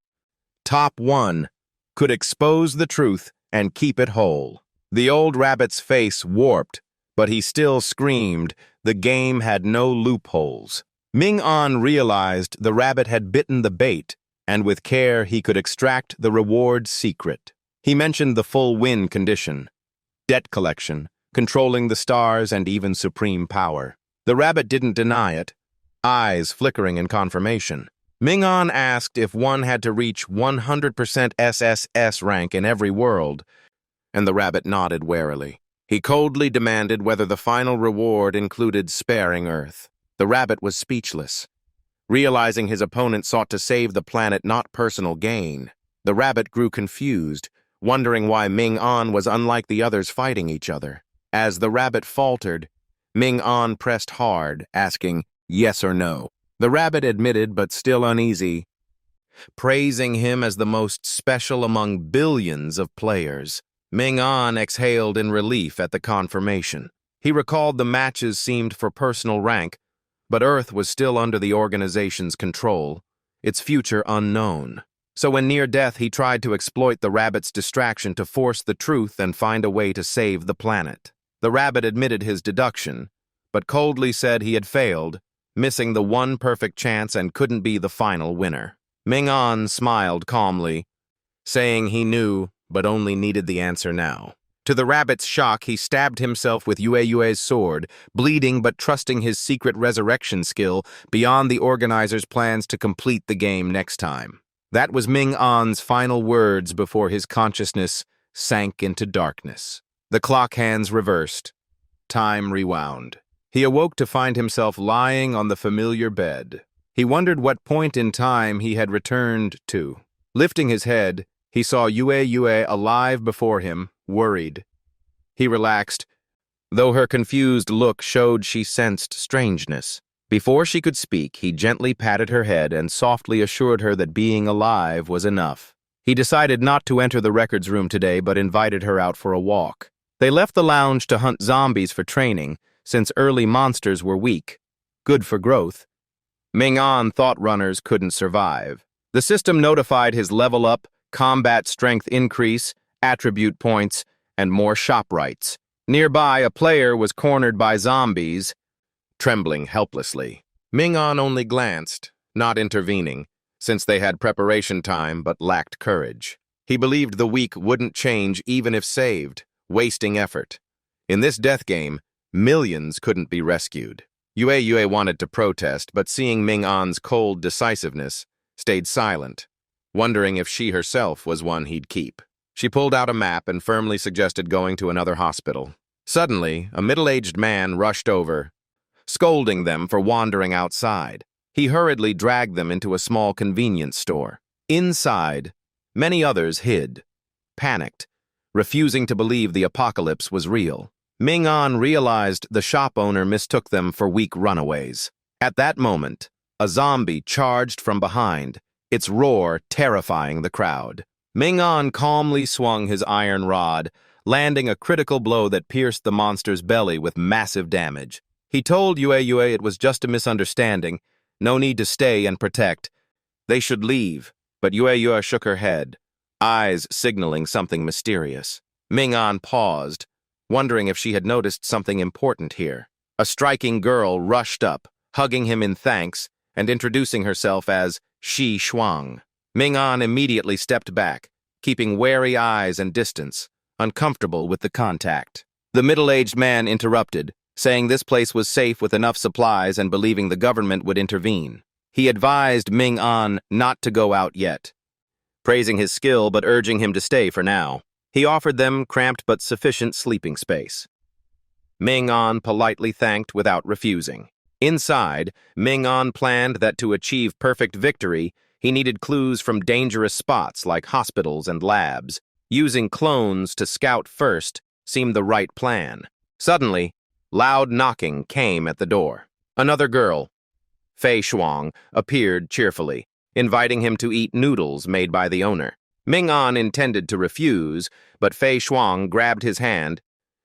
top one, could expose the truth and keep it whole. The old rabbit's face warped, but he still screamed the game had no loopholes. Ming-an realized the rabbit had bitten the bait, and with care he could extract the reward's secret. He mentioned the full win condition, debt collection, controlling the stars, and even supreme power. The rabbit didn't deny it, eyes flickering in confirmation. Ming-an asked if one had to reach 100% SSS rank in every world, and the rabbit nodded warily. He coldly demanded whether the final reward included sparing Earth. The rabbit was speechless, realizing his opponent sought to save the planet, not personal gain. The rabbit grew confused, wondering why Ming-an was unlike the others fighting each other. As the rabbit faltered, Ming-an pressed hard, asking yes or no. The rabbit admitted, but still uneasy, praising him as the most special among billions of players. Ming-an exhaled in relief at the confirmation. He recalled the matches seemed for personal rank, but Earth was still under the organization's control, its future unknown. So when near death, he tried to exploit the rabbit's distraction to force the truth and find a way to save the planet. The rabbit admitted his deduction, but coldly said he had failed, missing the one perfect chance and couldn't be the final winner. Ming-an smiled calmly, saying he knew but only needed the answer now. To the rabbit's shock, he stabbed himself with Yue's sword, bleeding but trusting his secret resurrection skill beyond the organizers' plans to complete the game next time. That was Ming-an's final words before his consciousness sank into darkness. The clock hands reversed. Time rewound. He awoke to find himself lying on the familiar bed. He wondered what point in time he had returned to. Lifting his head, he saw Yue alive before him, worried. He relaxed, though her confused look showed she sensed strangeness. Before she could speak, he gently patted her head and softly assured her that being alive was enough. He decided not to enter the records room today, but invited her out for a walk. They left the lounge to hunt zombies for training, since early monsters were weak, good for growth. Ming-an thought runners couldn't survive. The system notified his level up, combat strength increase, attribute points, and more shop rights. Nearby, a player was cornered by zombies, trembling helplessly. Ming-an only glanced, not intervening, since they had preparation time but lacked courage. He believed the weak wouldn't change even if saved, wasting effort. In this death game, millions couldn't be rescued. Yue wanted to protest, but seeing Ming-an's cold decisiveness, stayed silent, wondering if she herself was one he'd keep. She pulled out a map and firmly suggested going to another hospital. Suddenly, a middle-aged man rushed over, scolding them for wandering outside. He hurriedly dragged them into a small convenience store. Inside, many others hid, panicked, refusing to believe the apocalypse was real. Ming-an realized the shop owner mistook them for weak runaways. At that moment, a zombie charged from behind, its roar terrifying the crowd. Ming-an calmly swung his iron rod, landing a critical blow that pierced the monster's belly with massive damage. He told Yue it was just a misunderstanding, no need to stay and protect. They should leave, but Yue shook her head, eyes signaling something mysterious. Ming-an paused, wondering if she had noticed something important here. A striking girl rushed up, hugging him in thanks and introducing herself as Shi Shuang. Ming-an immediately stepped back, keeping wary eyes and distance, uncomfortable with the contact. The middle-aged man interrupted, saying this place was safe with enough supplies and believing the government would intervene. He advised Ming-an not to go out yet, praising his skill but urging him to stay for now. He offered them cramped but sufficient sleeping space. Ming-an politely thanked without refusing. Inside, Ming-an planned that to achieve perfect victory, he needed clues from dangerous spots like hospitals and labs. Using clones to scout first seemed the right plan. Suddenly, loud knocking came at the door. Another girl, Fei Shuang, appeared cheerfully, inviting him to eat noodles made by the owner. Ming-an intended to refuse, but Fei Shuang grabbed his hand,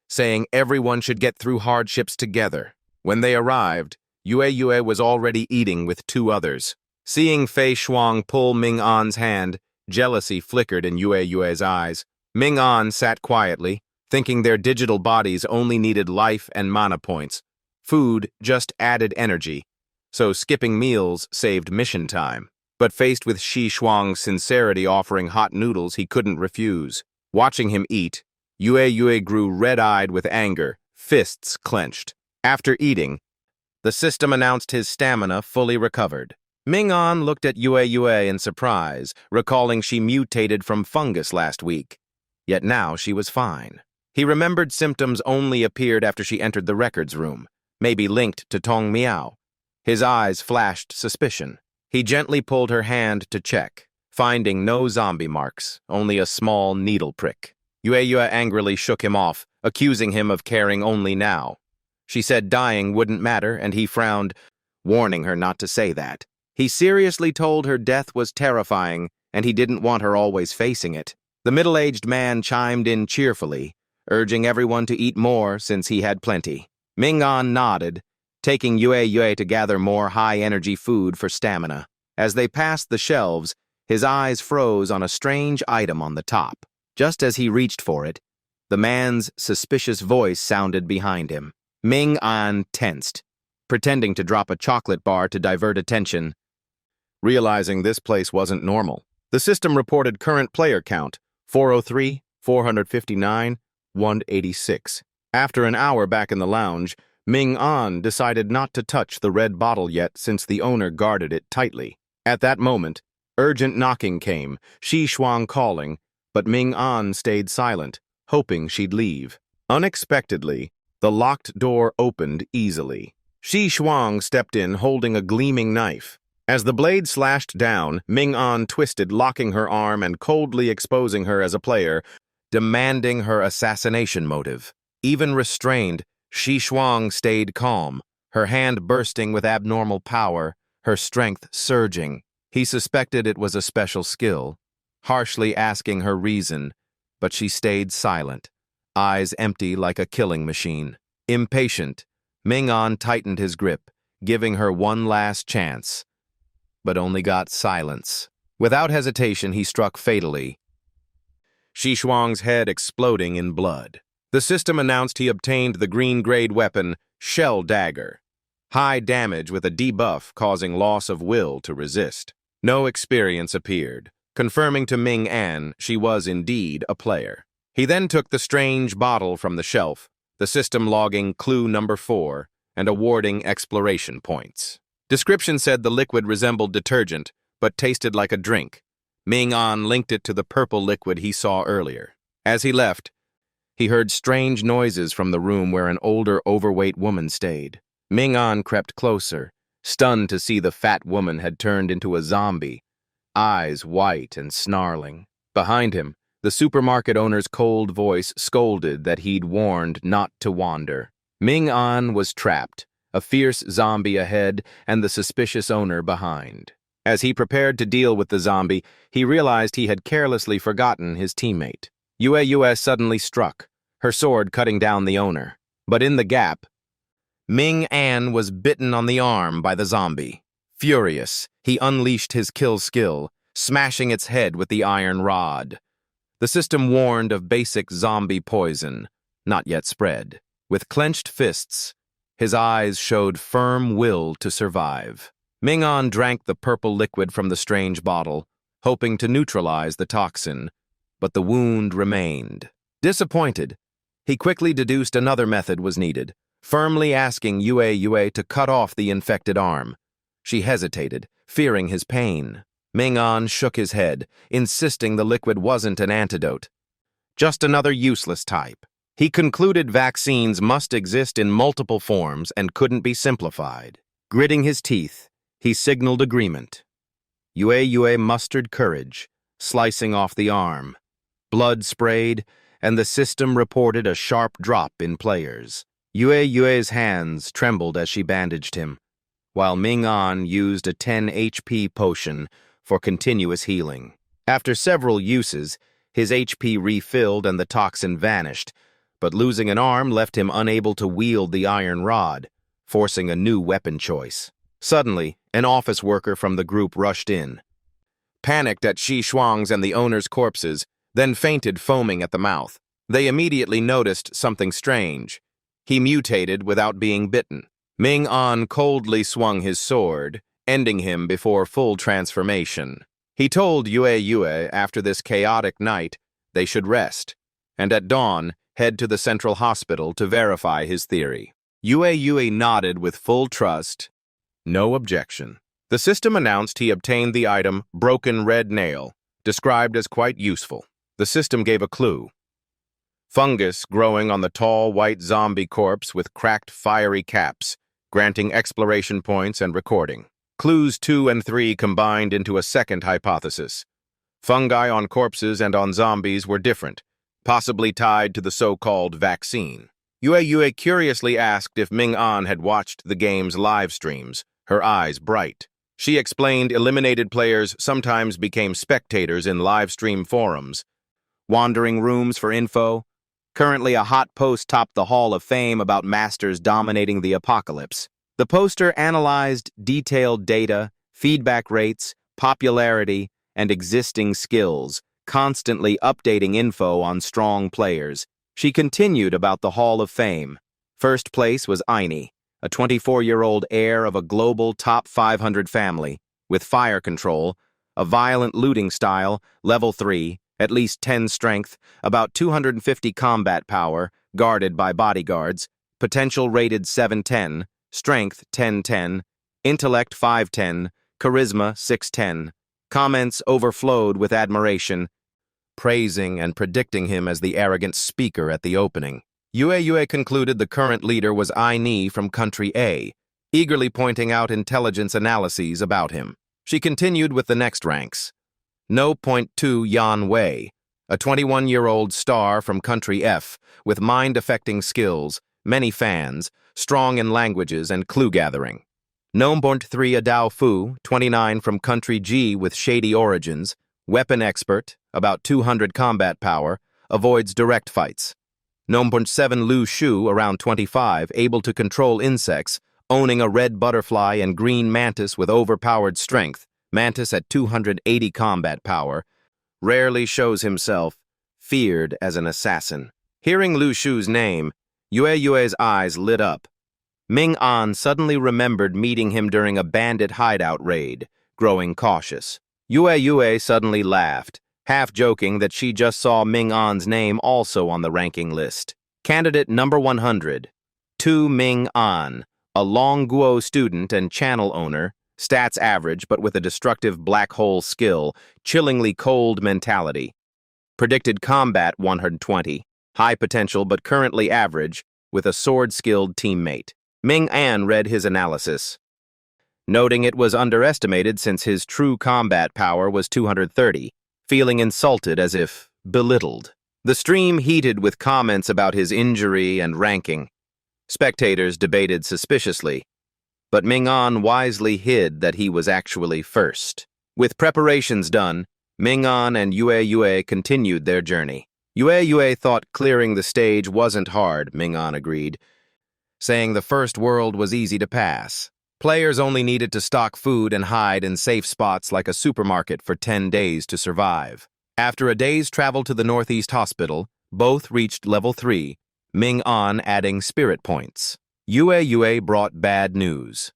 saying everyone should get through hardships together. When they arrived, Yue was already eating with two others. Seeing Fei Shuang pull Ming-an's hand, jealousy flickered in Yue's eyes. Ming-an sat quietly, thinking their digital bodies only needed life and mana points. Food just added energy, so skipping meals saved mission time. But faced with Shi Shuang's sincerity offering hot noodles he couldn't refuse. Watching him eat, Yue grew red-eyed with anger, fists clenched. After eating, the system announced his stamina fully recovered. Ming-an looked at Yue in surprise, recalling she mutated from fungus last week. Yet now she was fine. He remembered symptoms only appeared after she entered the records room, maybe linked to Tong Miao. His eyes flashed suspicion. He gently pulled her hand to check, finding no zombie marks, only a small needle prick. Yue angrily shook him off, accusing him of caring only now. She said dying wouldn't matter, and he frowned, warning her not to say that. He seriously told her death was terrifying, and he didn't want her always facing it. The middle-aged man chimed in cheerfully, urging everyone to eat more since he had plenty. Ming-an nodded, taking Yue to gather more high-energy food for stamina. As they passed the shelves, his eyes froze on a strange item on the top. Just as he reached for it, the man's suspicious voice sounded behind him. Ming-an tensed, pretending to drop a chocolate bar to divert attention, realizing this place wasn't normal. The system reported current player count, 403, 459, 186. After an hour back in the lounge, Ming-an decided not to touch the red bottle yet since the owner guarded it tightly. At that moment, urgent knocking came, Shi Shuang calling, but Ming-an stayed silent, hoping she'd leave. Unexpectedly, the locked door opened easily. Shi Shuang stepped in holding a gleaming knife. As the blade slashed down, Ming-an twisted, locking her arm and coldly exposing her as a player, demanding her assassination motive. Even restrained, Shi Shuang stayed calm, her hand bursting with abnormal power, her strength surging. He suspected it was a special skill, harshly asking her reason, but she stayed silent, eyes empty like a killing machine. Impatient, Ming-an tightened his grip, giving her one last chance, but only got silence. Without hesitation, he struck fatally, Shi Shuang's head exploding in blood. The system announced he obtained the green-grade weapon, Shell Dagger. High damage with a debuff causing loss of will to resist. No experience appeared, confirming to Ming-an she was indeed a player. He then took the strange bottle from the shelf, the system logging clue number 4 and awarding exploration points. Description said the liquid resembled detergent, but tasted like a drink. Ming-an linked it to the purple liquid he saw earlier. As he left, he heard strange noises from the room where an older, overweight woman stayed. Ming-an crept closer, stunned to see the fat woman had turned into a zombie, eyes white and snarling. Behind him, the supermarket owner's cold voice scolded that he'd warned not to wander. Ming-an was trapped, a fierce zombie ahead and the suspicious owner behind. As he prepared to deal with the zombie, he realized he had carelessly forgotten his teammate. Yue suddenly struck, her sword cutting down the owner. But in the gap, Ming-an was bitten on the arm by the zombie. Furious, he unleashed his kill skill, smashing its head with the iron rod. The system warned of basic zombie poison, not yet spread. With clenched fists, his eyes showed firm will to survive. Ming-On drank the purple liquid from the strange bottle, hoping to neutralize the toxin, but the wound remained. Disappointed, he quickly deduced another method was needed, firmly asking Yue to cut off the infected arm. She hesitated, fearing his pain. Ming-On shook his head, insisting the liquid wasn't an antidote. Just another useless type. He concluded vaccines must exist in multiple forms and couldn't be simplified. Gritting his teeth, he signaled agreement. Yue mustered courage, slicing off the arm. Blood sprayed, and the system reported a sharp drop in players. Yue's hands trembled as she bandaged him, while Ming-On used a 10 HP potion for continuous healing. After several uses, his HP refilled and the toxin vanished, but losing an arm left him unable to wield the iron rod, forcing a new weapon choice. Suddenly, an office worker from the group rushed in. Panicked at Shi Shuang's and the owner's corpses, then fainted, foaming at the mouth. They immediately noticed something strange. He mutated without being bitten. Ming-On coldly swung his sword, ending him before full transformation. He told Yue after this chaotic night they should rest, and at dawn head to the central hospital to verify his theory. Yue nodded with full trust. No objection. The system announced he obtained the item Broken Red Nail, described as quite useful. The system gave a clue. Fungus growing on the tall white zombie corpse with cracked fiery caps, granting exploration points and recording. Clues 2 and 3 combined into a second hypothesis. Fungi on corpses and on zombies were different, possibly tied to the so-called vaccine. Yue curiously asked if Ming-On had watched the game's live streams, her eyes bright. She explained eliminated players sometimes became spectators in live stream forums, wandering rooms for info. Currently, a hot post topped the Hall of Fame about masters dominating the apocalypse. The poster analyzed detailed data, feedback rates, popularity, and existing skills, constantly updating info on strong players. She continued about the Hall of Fame. First place was Aini, a 24-year-old heir of a global top 500 family, with fire control, a violent looting style, level 3, at least 10 strength, about 250 combat power, guarded by bodyguards, potential rated 710, strength 1010, intellect 510, charisma 610. Comments overflowed with admiration, praising and predicting him as the arrogant speaker at the opening. Yue concluded the current leader was Aini from Country A, eagerly pointing out intelligence analyses about him. She continued with the next ranks. No.2 Yan Wei, a 21-year-old star from Country F, with mind-affecting skills, many fans, strong in languages and clue-gathering. No.3 Adao Fu, 29 from Country G with shady origins, weapon expert, about 200 combat power, avoids direct fights. No.7 Lu Shu, around 25, able to control insects, owning a red butterfly and green mantis with overpowered strength, mantis at 280 combat power, rarely shows himself, feared as an assassin. Hearing Lu Shu's name, Yue's eyes lit up. Ming-On suddenly remembered meeting him during a bandit hideout raid, growing cautious. Yue suddenly laughed, half joking that she just saw Ming-On's name also on the ranking list. Candidate number 100, Tu Ming-On, a Longguo student and channel owner, stats average but with a destructive black hole skill, chillingly cold mentality. Predicted combat 120, high potential but currently average, with a sword-skilled teammate. Ming-An read his analysis, noting it was underestimated since his true combat power was 230, feeling insulted as if belittled. The stream heated with comments about his injury and ranking. Spectators debated suspiciously, but Ming-On wisely hid that he was actually first. With preparations done, Ming-On and Yue continued their journey. Yue thought clearing the stage wasn't hard, Ming-On agreed, saying the first world was easy to pass. Players only needed to stock food and hide in safe spots like a supermarket for 10 days to survive. After a day's travel to the Northeast Hospital, both reached level 3, Ming-an adding spirit points. Yue brought bad news.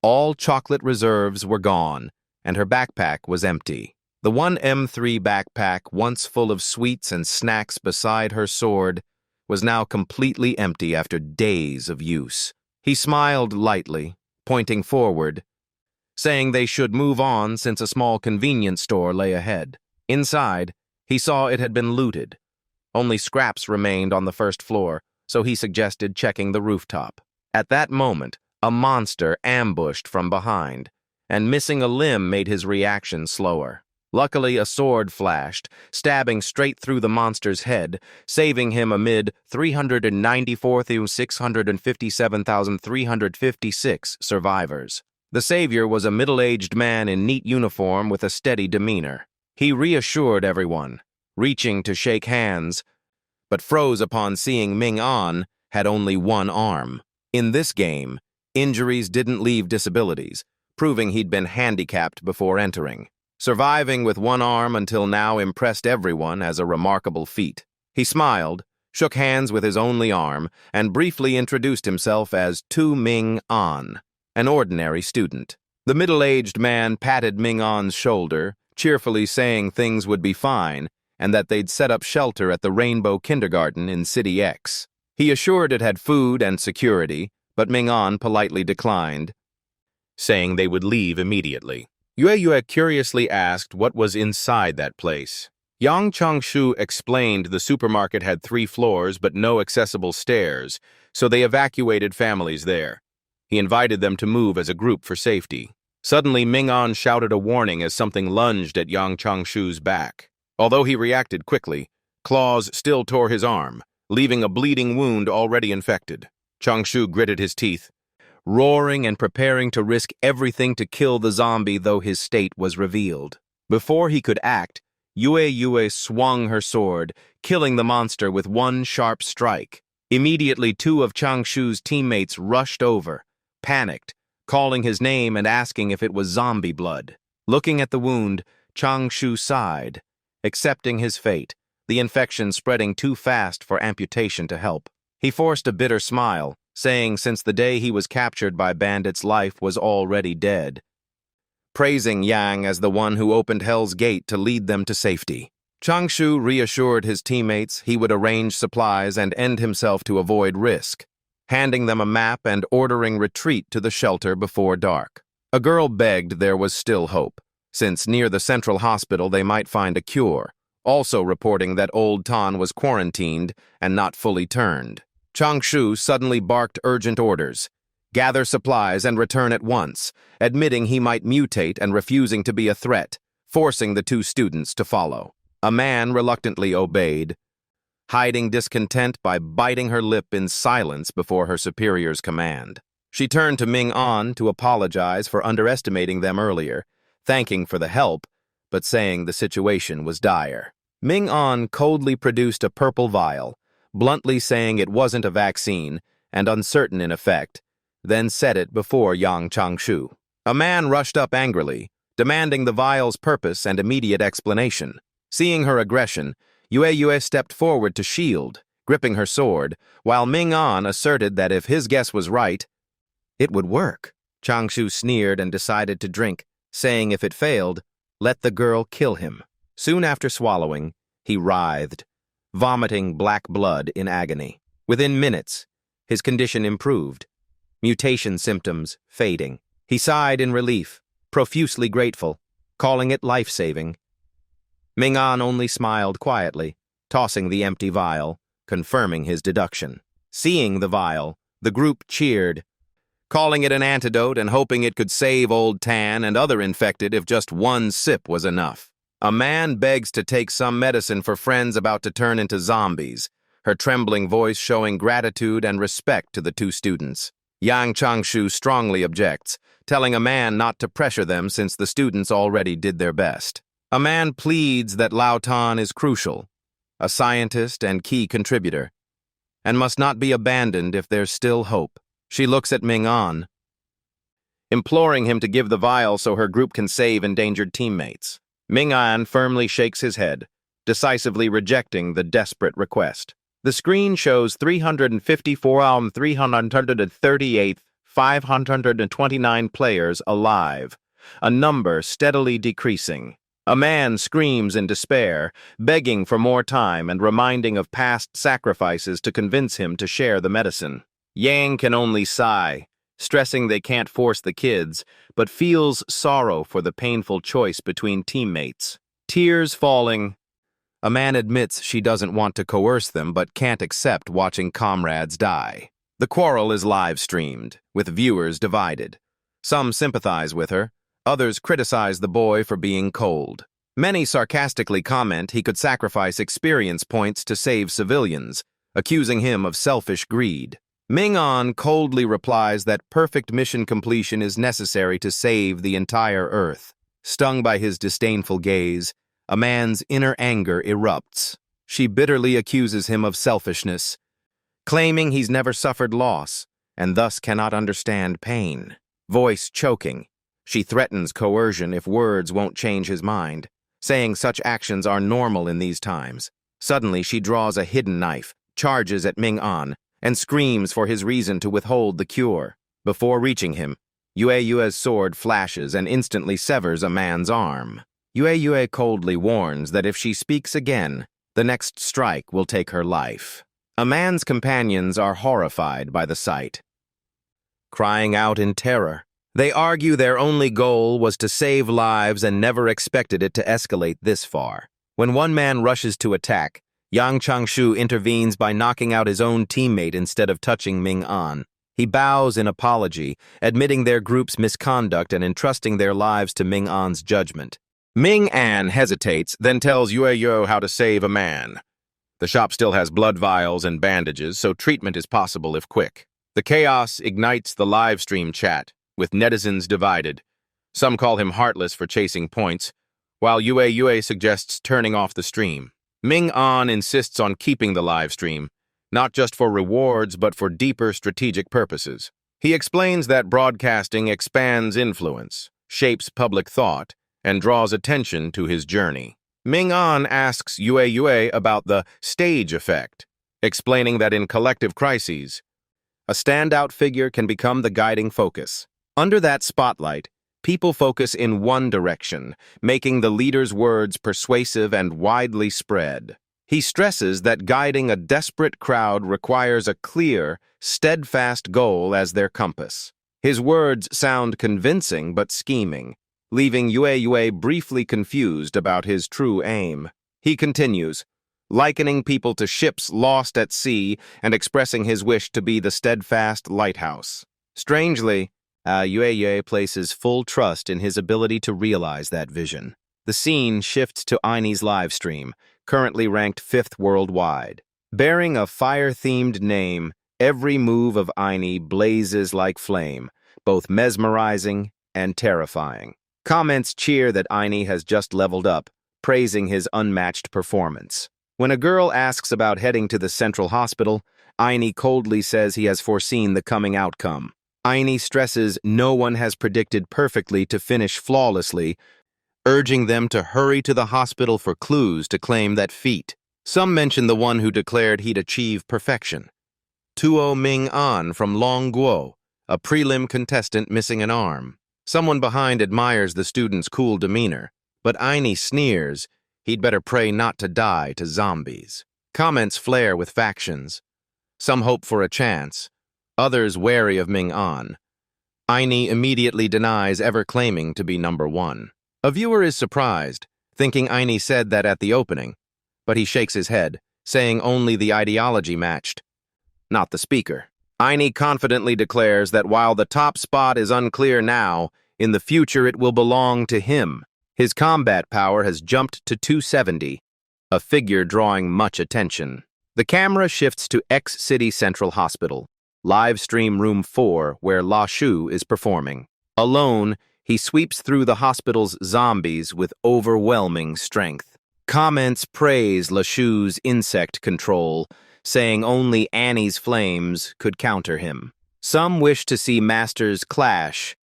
All chocolate reserves were gone, and her backpack was empty. The 1M3 backpack, once full of sweets and snacks beside her sword, was now completely empty after days of use. He smiled lightly, pointing forward, saying they should move on since a small convenience store lay ahead. Inside, he saw it had been looted. Only scraps remained on the first floor, so he suggested checking the rooftop. At that moment, a monster ambushed from behind, and missing a limb made his reaction slower. Luckily, a sword flashed, stabbing straight through the monster's head, saving him amid 394,657,356 survivors. The savior was a middle-aged man in neat uniform with a steady demeanor. He reassured everyone, reaching to shake hands, but froze upon seeing Ming-an had only one arm. In this game, injuries didn't leave disabilities, proving he'd been handicapped before entering. Surviving with one arm until now impressed everyone as a remarkable feat. He smiled, shook hands with his only arm, and briefly introduced himself as Tu Ming-an, an ordinary student. The middle-aged man patted Ming-an's shoulder, cheerfully saying things would be fine and that they'd set up shelter at the Rainbow Kindergarten in City X. He assured it had food and security, but Ming-an politely declined, saying they would leave immediately. Yue curiously asked what was inside that place. Yang Changshu explained the supermarket had 3 floors but no accessible stairs, so they evacuated families there. He invited them to move as a group for safety. Suddenly, Ming-an shouted a warning as something lunged at Yang Changshu's back. Although he reacted quickly, claws still tore his arm, leaving a bleeding wound already infected. Changshu gritted his teeth, roaring and preparing to risk everything to kill the zombie though his state was revealed. Before he could act, Yue swung her sword, killing the monster with one sharp strike. Immediately, 2 of Changshu's teammates rushed over, panicked, calling his name and asking if it was zombie blood. Looking at the wound, Changshu sighed, accepting his fate, the infection spreading too fast for amputation to help. He forced a bitter smile, saying since the day he was captured by bandits, life was already dead, praising Yang as the one who opened Hell's Gate to lead them to safety. Changshu reassured his teammates he would arrange supplies and end himself to avoid risk, handing them a map and ordering retreat to the shelter before dark. A girl begged there was still hope, since near the central hospital they might find a cure, also reporting that Old Tan was quarantined and not fully turned. Changshu suddenly barked urgent orders, gather supplies and return at once, admitting he might mutate and refusing to be a threat, forcing the 2 students to follow. A man reluctantly obeyed, hiding discontent by biting her lip in silence before her superior's command. She turned to Ming-an to apologize for underestimating them earlier, thanking for the help, but saying the situation was dire. Ming-an coldly produced a purple vial, bluntly saying it wasn't a vaccine and uncertain in effect, then set it before Yang Changshu. A man rushed up angrily, demanding the vial's purpose and immediate explanation. Seeing her aggression, Yue stepped forward to shield, gripping her sword, while Ming-an asserted that if his guess was right, it would work. Changshu sneered and decided to drink, saying if it failed, let the girl kill him. Soon after swallowing, he writhed, vomiting black blood in agony. Within minutes, his condition improved, mutation symptoms fading. He sighed in relief, profusely grateful, calling it life-saving. Ming-an only smiled quietly, tossing the empty vial, confirming his deduction. Seeing the vial, the group cheered, calling it an antidote and hoping it could save Old Tan and other infected if just one sip was enough. A man begs to take some medicine for friends about to turn into zombies, her trembling voice showing gratitude and respect to the 2 students. Yang Changshu strongly objects, telling a man not to pressure them since the students already did their best. A man pleads that Lao Tan is crucial, a scientist and key contributor, and must not be abandoned if there's still hope. She looks at Ming-an, imploring him to give the vial so her group can save endangered teammates. Ming-an firmly shakes his head, decisively rejecting the desperate request. The screen shows 354 338 529 players alive, a number steadily decreasing. A man screams in despair, begging for more time and reminding of past sacrifices to convince him to share the medicine. Yang can only sigh, stressing they can't force the kids, but feels sorrow for the painful choice between teammates. Tears falling, a man admits she doesn't want to coerce them but can't accept watching comrades die. The quarrel is live-streamed, with viewers divided. Some sympathize with her, others criticize the boy for being cold. Many sarcastically comment he could sacrifice experience points to save civilians, accusing him of selfish greed. Ming-On coldly replies that perfect mission completion is necessary to save the entire Earth. Stung by his disdainful gaze, a man's inner anger erupts. She bitterly accuses him of selfishness, claiming he's never suffered loss, and thus cannot understand pain. Voice choking, she threatens coercion if words won't change his mind, saying such actions are normal in these times. Suddenly, she draws a hidden knife, charges at Ming-On, and screams for his reason to withhold the cure. Before reaching him, Yue's sword flashes and instantly severs a man's arm. Yue coldly warns that if she speaks again, the next strike will take her life. A man's companions are horrified by the sight, crying out in terror. They argue their only goal was to save lives and never expected it to escalate this far. When one man rushes to attack, Yang Changshu intervenes by knocking out his own teammate instead of touching Ming-On. He bows in apology, admitting their group's misconduct and entrusting their lives to Ming-On's judgment. Ming-An hesitates, then tells Yue how to save a man. The shop still has blood vials and bandages, so treatment is possible if quick. The chaos ignites the live stream chat, with netizens divided. Some call him heartless for chasing points, while Yue suggests turning off the stream. Ming-On insists on keeping the live stream, not just for rewards but for deeper strategic purposes. He explains that broadcasting expands influence, shapes public thought, and draws attention to his journey. Ming-On asks Yue about the stage effect, explaining that in collective crises, a standout figure can become the guiding focus. Under that spotlight, people focus in one direction, making the leader's words persuasive and widely spread. He stresses that guiding a desperate crowd requires a clear, steadfast goal as their compass. His words sound convincing but scheming, leaving Yue briefly confused about his true aim. He continues, likening people to ships lost at sea and expressing his wish to be the steadfast lighthouse. Strangely, Yue places full trust in his ability to realize that vision. The scene shifts to Aine's live stream, currently ranked 5th worldwide. Bearing a fire-themed name, every move of Aine blazes like flame, both mesmerizing and terrifying. Comments cheer that Aine has just leveled up, praising his unmatched performance. When a girl asks about heading to the central hospital, Aine coldly says he has foreseen the coming outcome. Aine stresses no one has predicted perfectly to finish flawlessly, urging them to hurry to the hospital for clues to claim that feat. Some mention the one who declared he'd achieve perfection. Tuo Ming-An from Longguo, a prelim contestant missing an arm. Someone behind admires the student's cool demeanor, but Aine sneers he'd better pray not to die to zombies. Comments flare with factions. Some hope for a chance, others wary of Ming-An. Aine immediately denies ever claiming to be number 1. A viewer is surprised, thinking Aine said that at the opening, but he shakes his head, saying only the ideology matched, not the speaker. Aine confidently declares that while the top spot is unclear now, in the future it will belong to him. His combat power has jumped to 270, a figure drawing much attention. The camera shifts to X City Central Hospital, live stream room 4, where La Shu is performing. Alone, he sweeps through the hospital's zombies with overwhelming strength. Comments praise La Shu's insect control, saying only Annie's flames could counter him. Some wish to see masters clash,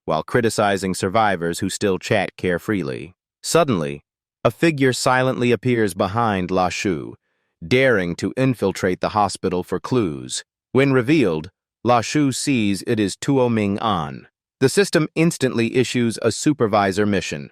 while criticizing survivors who still chat carefreely. Suddenly, A figure silently appears behind La Shu, daring to infiltrate the hospital for clues. When revealed, La Shu sees it is Tuo Ming An. The system instantly issues a supervisor mission.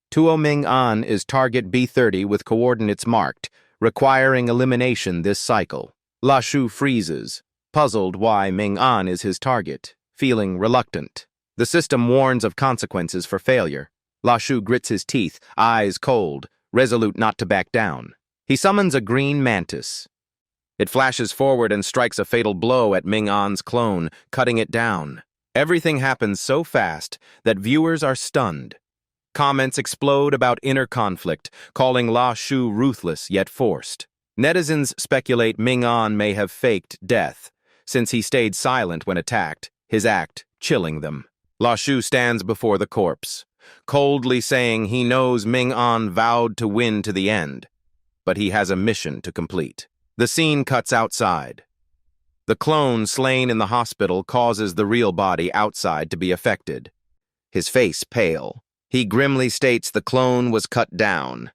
Tuo Ming An is target B30 with coordinates marked, requiring elimination this cycle. La Shu freezes, puzzled why Ming An is his target, feeling reluctant. The system warns of consequences for failure. La Shu grits his teeth, eyes cold, resolute not to back down. He summons a green mantis. It flashes forward and strikes a fatal blow at Ming An's clone, cutting it down. Everything happens so fast that viewers are stunned. Comments explode about inner conflict, calling La Shu ruthless yet forced. Netizens speculate Ming An may have faked death, since he stayed silent when attacked, his act chilling them. La Shu stands before the corpse, coldly saying he knows Ming An vowed to win to the end, but he has a mission to complete. The scene cuts outside. The clone slain in the hospital causes the real body outside to be affected. His face pale. He grimly states the clone was cut down,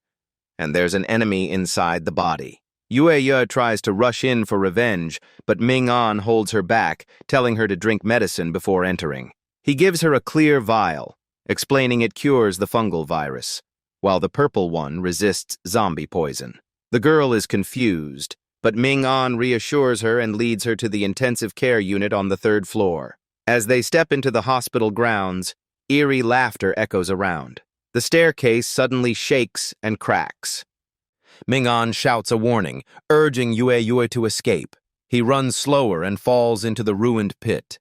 and there's an enemy inside the body. Yue tries to rush in for revenge, but Ming An holds her back, telling her to drink medicine before entering. He gives her a clear vial, explaining it cures the fungal virus, while the purple one resists zombie poison. The girl is confused, but Ming An reassures her and leads her to the intensive care unit on the 3rd floor. As they step into the hospital grounds, eerie laughter echoes around. The staircase suddenly shakes and cracks. Ming An shouts a warning, urging Yue to escape. He runs slower and falls into the ruined pit.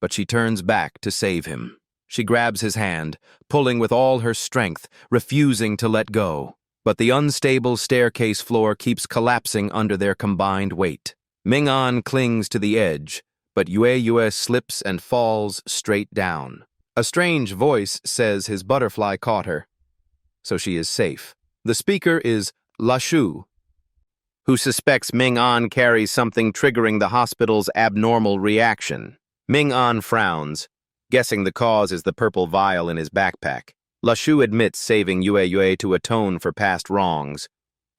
But she turns back to save him. She grabs his hand, pulling with all her strength, refusing to let go. But the unstable staircase floor keeps collapsing under their combined weight. Ming An clings to the edge, but Yue slips and falls straight down. A strange voice says his butterfly caught her, so she is safe. The speaker is La Shu, who suspects Ming An carries something triggering the hospital's abnormal reaction. Ming An frowns, guessing the cause is the purple vial in his backpack. La Shu admits saving Yue to atone for past wrongs,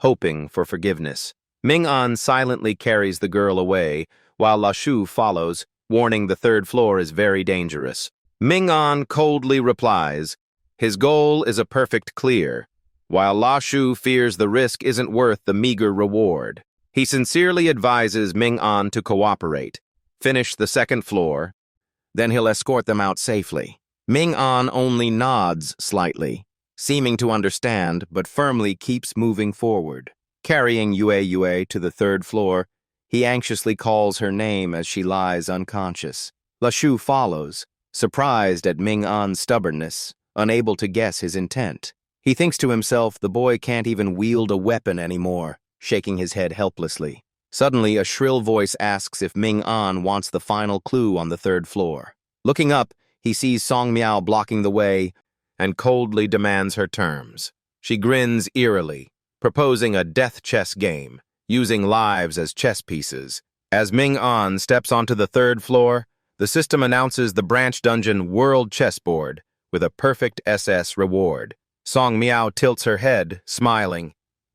hoping for forgiveness. Ming An silently carries the girl away, while La Shu follows, warning the 3rd floor is very dangerous. Ming An coldly replies, his goal is a perfect clear, while La Shu fears the risk isn't worth the meager reward. He sincerely advises Ming An to cooperate, finish the 2nd floor, then he'll escort them out safely. Ming An only nods slightly, seeming to understand, but firmly keeps moving forward. Carrying Yue to the 3rd floor, he anxiously calls her name as she lies unconscious. La Shu follows, surprised at Ming An's stubbornness, unable to guess his intent. He thinks to himself the boy can't even wield a weapon anymore, shaking his head helplessly. Suddenly, a shrill voice asks if Ming An wants the final clue on the 3rd floor. Looking up, he sees Song Miao blocking the way and coldly demands her terms. She grins eerily, proposing a death chess game, using lives as chess pieces. As Ming An steps onto the 3rd floor, the system announces the branch dungeon World Chessboard with a perfect SS reward. Song Miao tilts her head, smiling,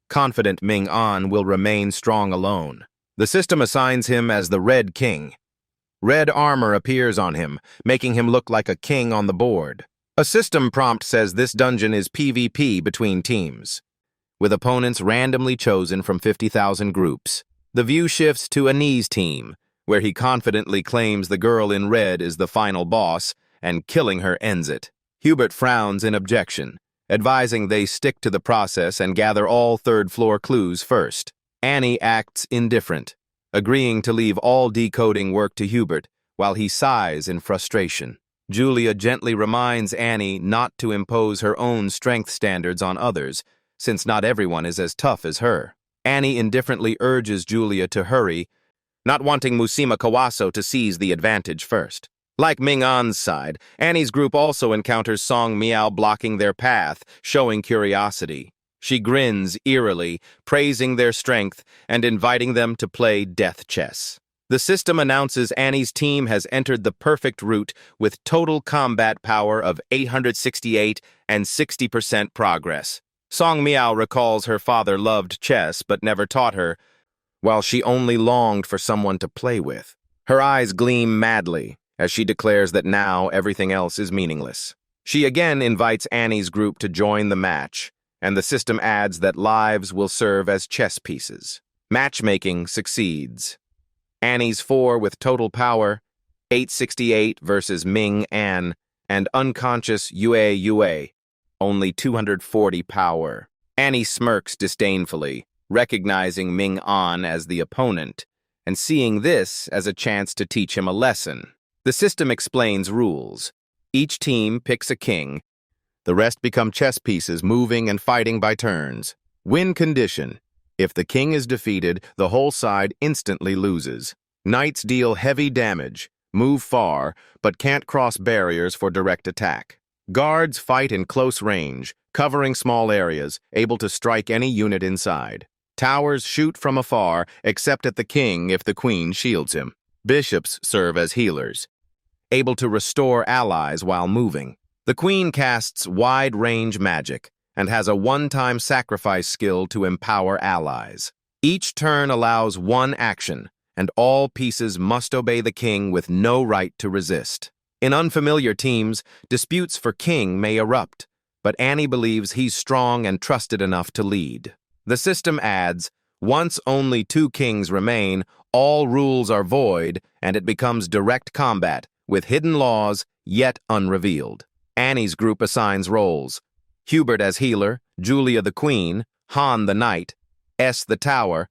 confident Ming An will remain strong alone. The system assigns him as the Red King. Red armor appears on him, making him look like a king on the board. A system prompt says this dungeon is PvP between teams, with opponents randomly chosen from 50,000 groups. The view shifts to Ani's team, where he confidently claims the girl in red is the final boss, and killing her ends it. Hubert frowns in objection, advising they stick to the process and gather all 3rd floor clues first. Annie acts indifferent, agreeing to leave all decoding work to Hubert, while he sighs in frustration. Julia gently reminds Annie not to impose her own strength standards on others, since not everyone is as tough as her. Annie indifferently urges Julia to hurry, not wanting Musima Kawaso to seize the advantage first. Like Ming An's side, Annie's group also encounters Song Miao blocking their path, showing curiosity. She grins eerily, praising their strength and inviting them to play death chess. The system announces Annie's team has entered the perfect route with total combat power of 868 and 60% progress. Song Miao recalls her father loved chess but never taught her, while she only longed for someone to play with. Her eyes gleam madly as she declares that now everything else is meaningless. She again invites Annie's group to join the match, and the system adds that lives will serve as chess pieces. Matchmaking succeeds. Annie's 4 with total power, 868 versus Ming An, and unconscious Yue, only 240 power. Annie smirks disdainfully, recognizing Ming An as the opponent, and seeing this as a chance to teach him a lesson. The system explains rules. Each team picks a king. The rest become chess pieces, moving and fighting by turns. Win condition. If the king is defeated, the whole side instantly loses. Knights deal heavy damage, move far, but can't cross barriers for direct attack. Guards fight in close range, covering small areas, able to strike any unit inside. Towers shoot from afar, except at the king if the queen shields him. Bishops serve as healers, able to restore allies while moving. The queen casts wide-range magic and has a one-time sacrifice skill to empower allies. Each turn allows one action, and all pieces must obey the king with no right to resist. In unfamiliar teams, disputes for king may erupt, but Annie believes he's strong and trusted enough to lead. The system adds, once only 2 kings remain, all rules are void, and it becomes direct combat, with hidden laws yet unrevealed. Annie's group assigns roles: Hubert as healer, Julia the queen, Han the knight, S the tower,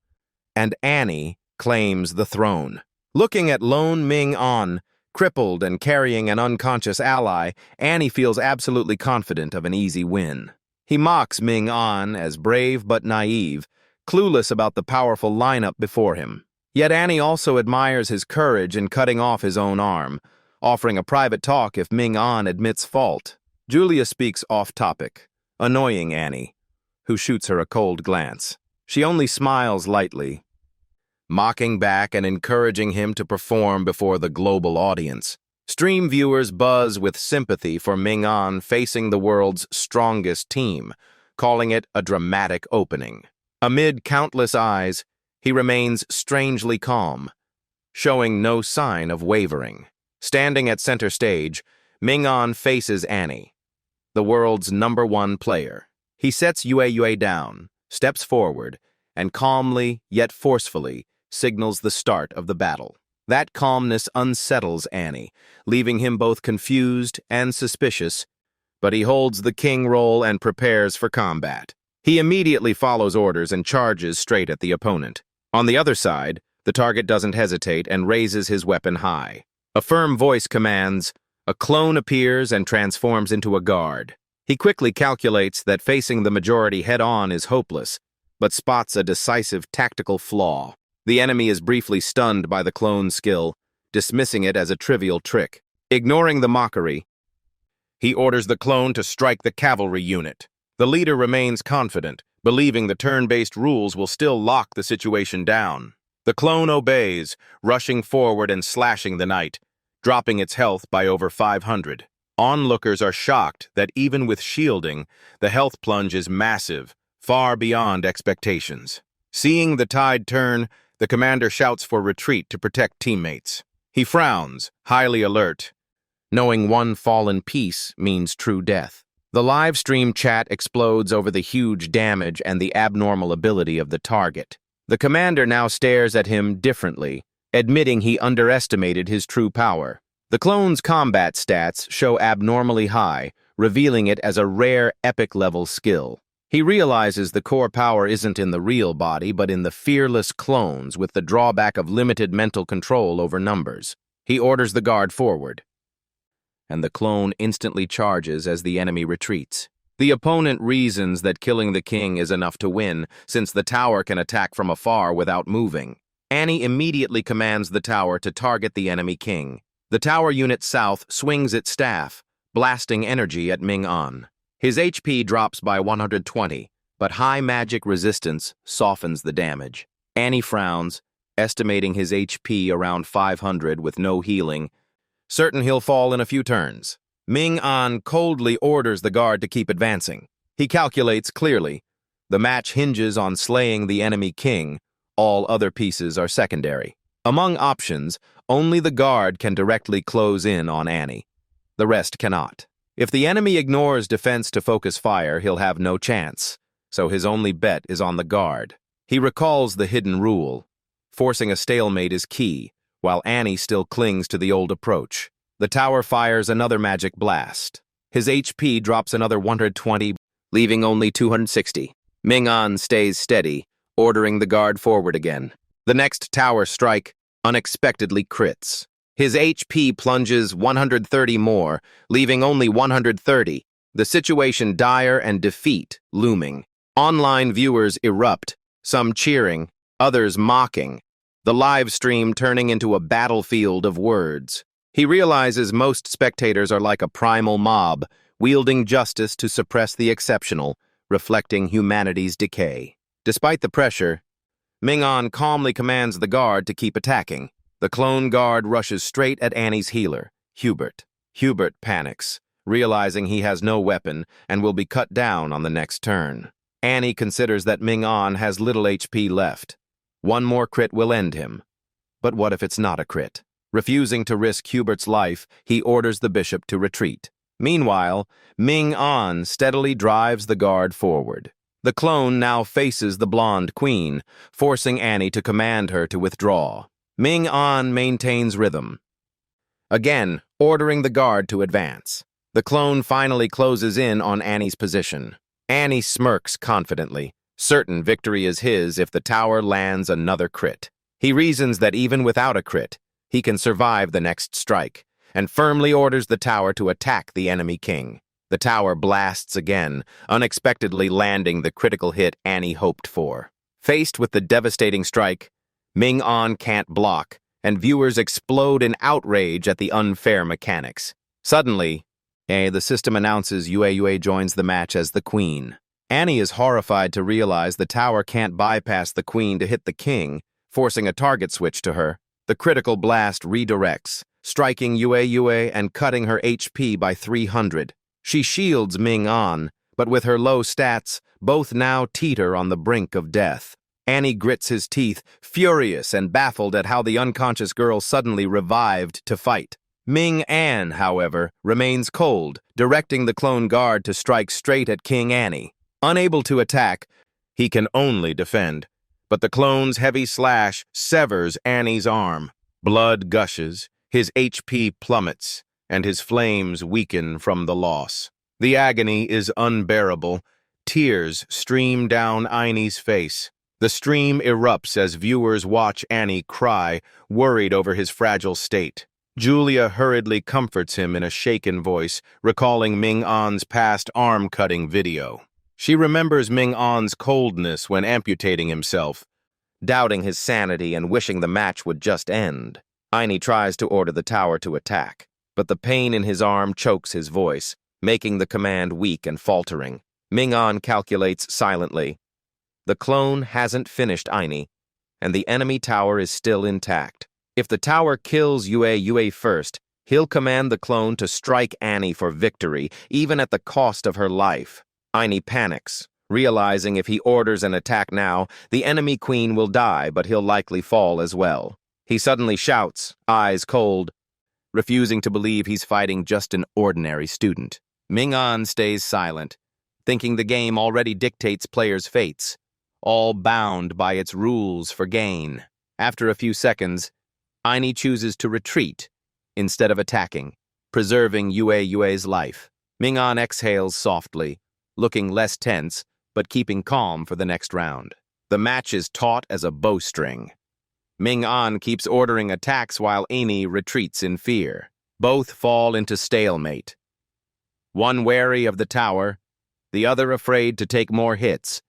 and Annie claims the throne. Looking at lone Ming An, crippled and carrying an unconscious ally, Annie feels absolutely confident of an easy win. He mocks Ming An as brave but naive, clueless about the powerful lineup before him. Yet Annie also admires his courage in cutting off his own arm, offering a private talk if Ming An admits fault. Julia speaks off-topic, annoying Annie, who shoots her a cold glance. She only smiles lightly, mocking back and encouraging him to perform before the global audience. Stream viewers buzz with sympathy for Ming An facing the world's strongest team, calling it a dramatic opening. Amid countless eyes, he remains strangely calm, showing no sign of wavering. Standing at center stage, Ming An faces Annie, the world's #1 player. He sets Yue down, steps forward, and calmly, yet forcefully, signals the start of the battle. That calmness unsettles Annie, leaving him both confused and suspicious, but he holds the king role and prepares for combat. He immediately follows orders and charges straight at the opponent. On the other side, the target doesn't hesitate and raises his weapon high. A firm voice commands, a clone appears and transforms into a guard. He quickly calculates that facing the majority head-on is hopeless, but spots a decisive tactical flaw. The enemy is briefly stunned by the clone's skill, dismissing it as a trivial trick. Ignoring the mockery, he orders the clone to strike the cavalry unit. The leader remains confident, believing the turn-based rules will still lock the situation down. The clone obeys, rushing forward and slashing the knight, dropping its health by over 500. Onlookers are shocked that even with shielding, the health plunge is massive, far beyond expectations. Seeing the tide turn, the commander shouts for retreat to protect teammates. He frowns, highly alert, knowing one fallen piece means true death. The live stream chat explodes over the huge damage and the abnormal ability of the target. The commander now stares at him differently, admitting he underestimated his true power. The clone's combat stats show abnormally high, revealing it as a rare epic-level skill. He realizes the core power isn't in the real body, but in the fearless clones with the drawback of limited mental control over numbers. He orders the guard forward, and the clone instantly charges as the enemy retreats. The opponent reasons that killing the king is enough to win, since the tower can attack from afar without moving. Annie immediately commands the tower to target the enemy king. The tower unit south swings its staff, blasting energy at Ming An. His HP drops by 120, but high magic resistance softens the damage. Annie frowns, estimating his HP around 500 with no healing, certain he'll fall in a few turns. Ming An coldly orders the guard to keep advancing. He calculates clearly. The match hinges on slaying the enemy king. All other pieces are secondary. Among options, only the guard can directly close in on Annie. The rest cannot. If the enemy ignores defense to focus fire, he'll have no chance. So his only bet is on the guard. He recalls the hidden rule. Forcing a stalemate is key, while Annie still clings to the old approach. The tower fires another magic blast. His HP drops another 120, leaving only 260. Ming-an stays steady, ordering the guard forward again. The next tower strike unexpectedly crits. His HP plunges 130 more, leaving only 130. The situation dire and defeat looming. Online viewers erupt, some cheering, others mocking. The live stream turning into a battlefield of words. He realizes most spectators are like a primal mob, wielding justice to suppress the exceptional, reflecting humanity's decay. Despite the pressure, Ming-an calmly commands the guard to keep attacking. The clone guard rushes straight at Annie's healer, Hubert. Hubert panics, realizing he has no weapon and will be cut down on the next turn. Annie considers that Ming-an has little HP left. One more crit will end him. But what if it's not a crit? Refusing to risk Hubert's life, he orders the bishop to retreat. Meanwhile, Ming-an steadily drives the guard forward. The clone now faces the blonde queen, forcing Annie to command her to withdraw. Ming-an maintains rhythm, again ordering the guard to advance. The clone finally closes in on Annie's position. Annie smirks confidently, certain victory is his if the tower lands another crit. He reasons that even without a crit, he can survive the next strike, and firmly orders the tower to attack the enemy king. The tower blasts again, unexpectedly landing the critical hit Annie hoped for. Faced with the devastating strike, Ming-an can't block, and viewers explode in outrage at the unfair mechanics. Suddenly, the system announces Yue joins the match as the queen. Annie is horrified to realize the tower can't bypass the queen to hit the king, forcing a target switch to her. The critical blast redirects, striking Yue and cutting her HP by 300. She shields Ming-an, but with her low stats, both now teeter on the brink of death. Annie grits his teeth, furious and baffled at how the unconscious girl suddenly revived to fight. Ming-an, however, remains cold, directing the clone guard to strike straight at King Annie. Unable to attack, he can only defend. But the clone's heavy slash severs Annie's arm. Blood gushes, his HP plummets, and his flames weaken from the loss. The agony is unbearable. Tears stream down Annie's face. The stream erupts as viewers watch Annie cry, worried over his fragile state. Julia hurriedly comforts him in a shaken voice, recalling Ming-an's past arm-cutting video. She remembers Ming-an's coldness when amputating himself, doubting his sanity and wishing the match would just end. Annie tries to order the tower to attack, but the pain in his arm chokes his voice, making the command weak and faltering. Ming-an calculates silently. The clone hasn't finished Annie, and the enemy tower is still intact. If the tower kills Yue first, he'll command the clone to strike Annie for victory, even at the cost of her life. Annie panics, realizing if he orders an attack now, the enemy queen will die, but he'll likely fall as well. He suddenly shouts, eyes cold, refusing to believe he's fighting just an ordinary student. Ming-an stays silent, thinking the game already dictates players' fates, all bound by its rules for gain. After a few seconds, Annie chooses to retreat instead of attacking, preserving Yue's life. Ming-an exhales softly, looking less tense, but keeping calm for the next round. The match is taut as a bowstring. Ming-an keeps ordering attacks while Annie retreats in fear. Both fall into stalemate. One wary of the tower, the other afraid to take more hits,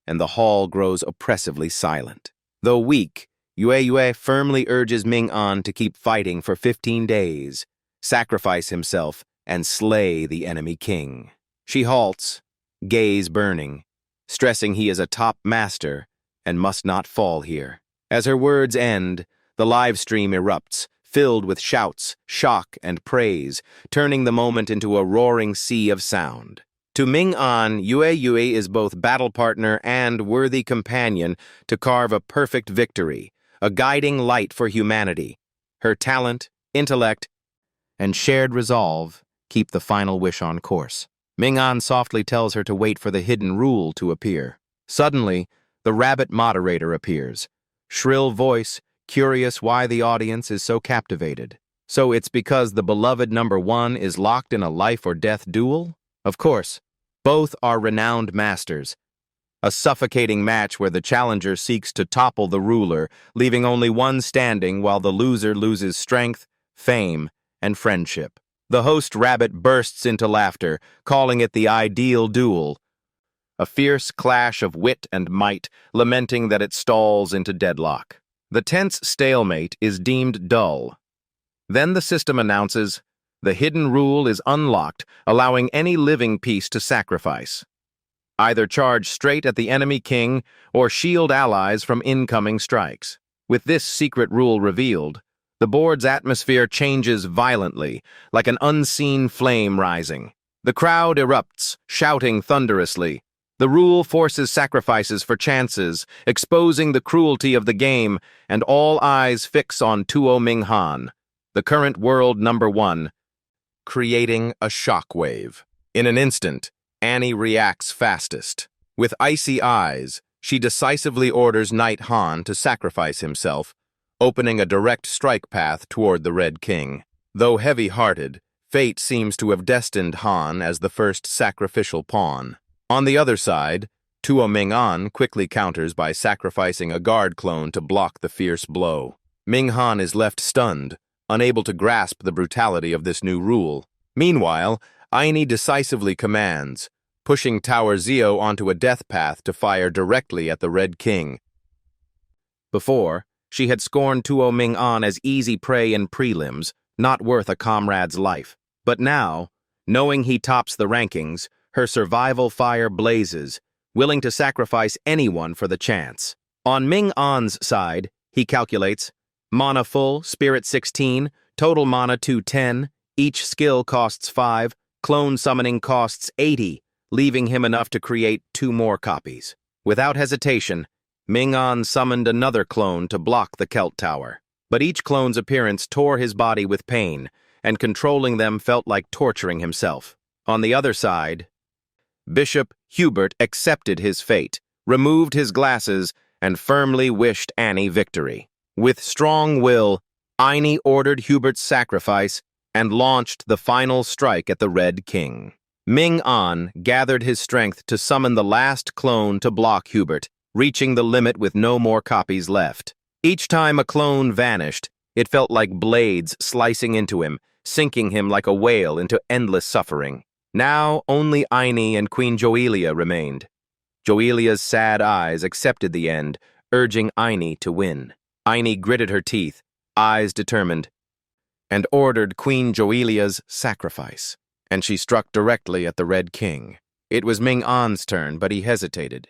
and the hall grows oppressively silent. Though weak, Yue firmly urges Ming-an to keep fighting for 15 days, sacrifice himself, and slay the enemy king. She halts, gaze burning, stressing he is a top master and must not fall here. As her words end, the live stream erupts, filled with shouts, shock, and praise, turning the moment into a roaring sea of sound. To Ming-an, Yue is both battle partner and worthy companion to carve a perfect victory, a guiding light for humanity. Her talent, intellect, and shared resolve keep the final wish on course. Ming-an softly tells her to wait for the hidden rule to appear. Suddenly, the rabbit moderator appears. Shrill voice, curious why the audience is so captivated. So it's because the beloved #1 is locked in a life-or-death duel? Of course, both are renowned masters. A suffocating match where the challenger seeks to topple the ruler, leaving only one standing while the loser loses strength, fame, and friendship. The host rabbit bursts into laughter, calling it the ideal duel. A fierce clash of wit and might, lamenting that it stalls into deadlock. The tense stalemate is deemed dull. Then the system announces, the hidden rule is unlocked, allowing any living piece to sacrifice. Either charge straight at the enemy king or shield allies from incoming strikes. With this secret rule revealed, the board's atmosphere changes violently, like an unseen flame rising. The crowd erupts, shouting thunderously. The rule forces sacrifices for chances, exposing the cruelty of the game, and all eyes fix on Tuo Ming-han, the current world #1, creating a shockwave. In an instant, Annie reacts fastest. With icy eyes, she decisively orders Knight Han to sacrifice himself, opening a direct strike path toward the Red King. Though heavy-hearted, fate seems to have destined Han as the first sacrificial pawn. On the other side, Tuo Ming-an quickly counters by sacrificing a guard clone to block the fierce blow. Ming-han is left stunned, unable to grasp the brutality of this new rule. Meanwhile, Aini decisively commands, pushing Tower Zio onto a death path to fire directly at the Red King. Before, she had scorned Tuo Ming-an as easy prey in prelims, not worth a comrade's life. But now, knowing he tops the rankings, her survival fire blazes, willing to sacrifice anyone for the chance. On Ming-an's side, he calculates, mana full, spirit 16, total mana 210, each skill costs 5, clone summoning costs 80, leaving him enough to create 2 more copies. Without hesitation, Ming-an summoned another clone to block the Celt Tower. But each clone's appearance tore his body with pain, and controlling them felt like torturing himself. On the other side, Bishop Hubert accepted his fate, removed his glasses, and firmly wished Annie victory. With strong will, Aini ordered Hubert's sacrifice and launched the final strike at the Red King. Ming-an gathered his strength to summon the last clone to block Hubert, reaching the limit with no more copies left. Each time a clone vanished, it felt like blades slicing into him, sinking him like a whale into endless suffering. Now only Aini and Queen Joelia remained. Joelia's sad eyes accepted the end, urging Aini to win. Aini gritted her teeth, eyes determined, and ordered Queen Joelia's sacrifice, and she struck directly at the Red King. It was Ming-an's turn, but he hesitated.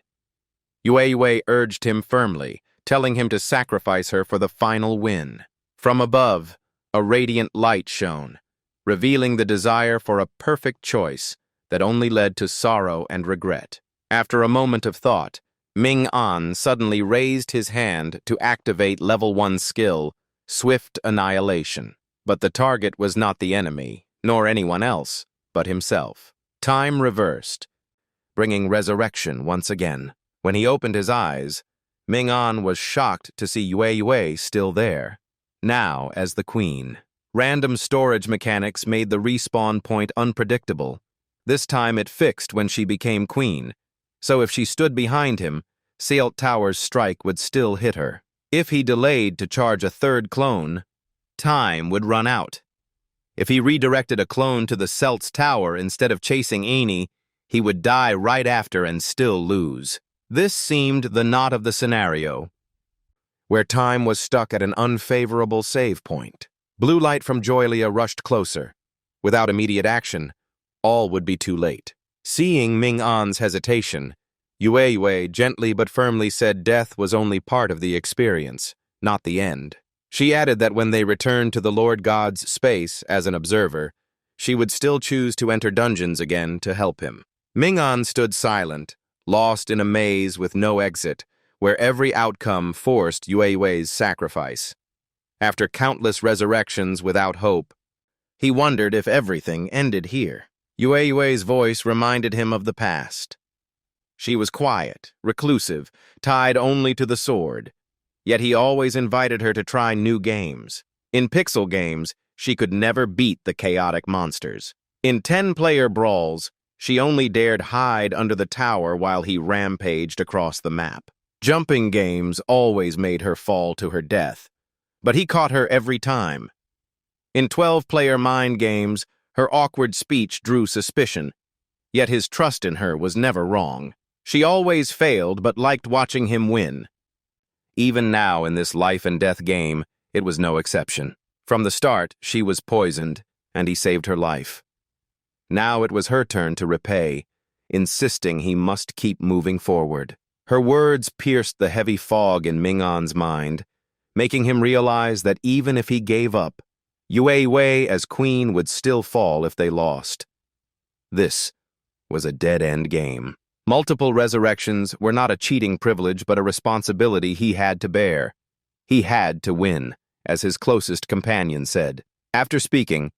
Yue urged him firmly, telling him to sacrifice her for the final win. From above, a radiant light shone, revealing the desire for a perfect choice that only led to sorrow and regret. After a moment of thought, Ming-an suddenly raised his hand to activate level 1 skill, Swift Annihilation. But the target was not the enemy, nor anyone else, but himself. Time reversed, bringing resurrection once again. When he opened his eyes, Ming-an was shocked to see Yue still there, now as the queen. Random storage mechanics made the respawn point unpredictable. This time it fixed when she became queen, so if she stood behind him, Celt Tower's strike would still hit her. If he delayed to charge a third clone, time would run out. If he redirected a clone to the Celt's tower instead of chasing Aini, he would die right after and still lose. This seemed the knot of the scenario, where time was stuck at an unfavorable save point. Blue light from Joelia rushed closer. Without immediate action, all would be too late. Seeing Ming-an's hesitation, Yue gently but firmly said death was only part of the experience, not the end. She added that when they returned to the Lord God's space as an observer, she would still choose to enter dungeons again to help him. Ming-an stood silent, lost in a maze with no exit, where every outcome forced Yue-Yue's sacrifice. After countless resurrections without hope, he wondered if everything ended here. Yue-Yue's voice reminded him of the past. She was quiet, reclusive, tied only to the sword. Yet he always invited her to try new games. In pixel games, she could never beat the chaotic monsters. In 10-player brawls, she only dared hide under the tower while he rampaged across the map. Jumping games always made her fall to her death, but he caught her every time. In 12-player mind games, her awkward speech drew suspicion, yet his trust in her was never wrong. She always failed but liked watching him win. Even now in this life-and-death game, it was no exception. From the start, she was poisoned, and he saved her life. Now it was her turn to repay, insisting he must keep moving forward. Her words pierced the heavy fog in Ming-an's mind, making him realize that even if he gave up, Yue-Yue as queen would still fall if they lost. This was a dead-end game. Multiple resurrections were not a cheating privilege but a responsibility he had to bear. He had to win, as his closest companion said. After speaking,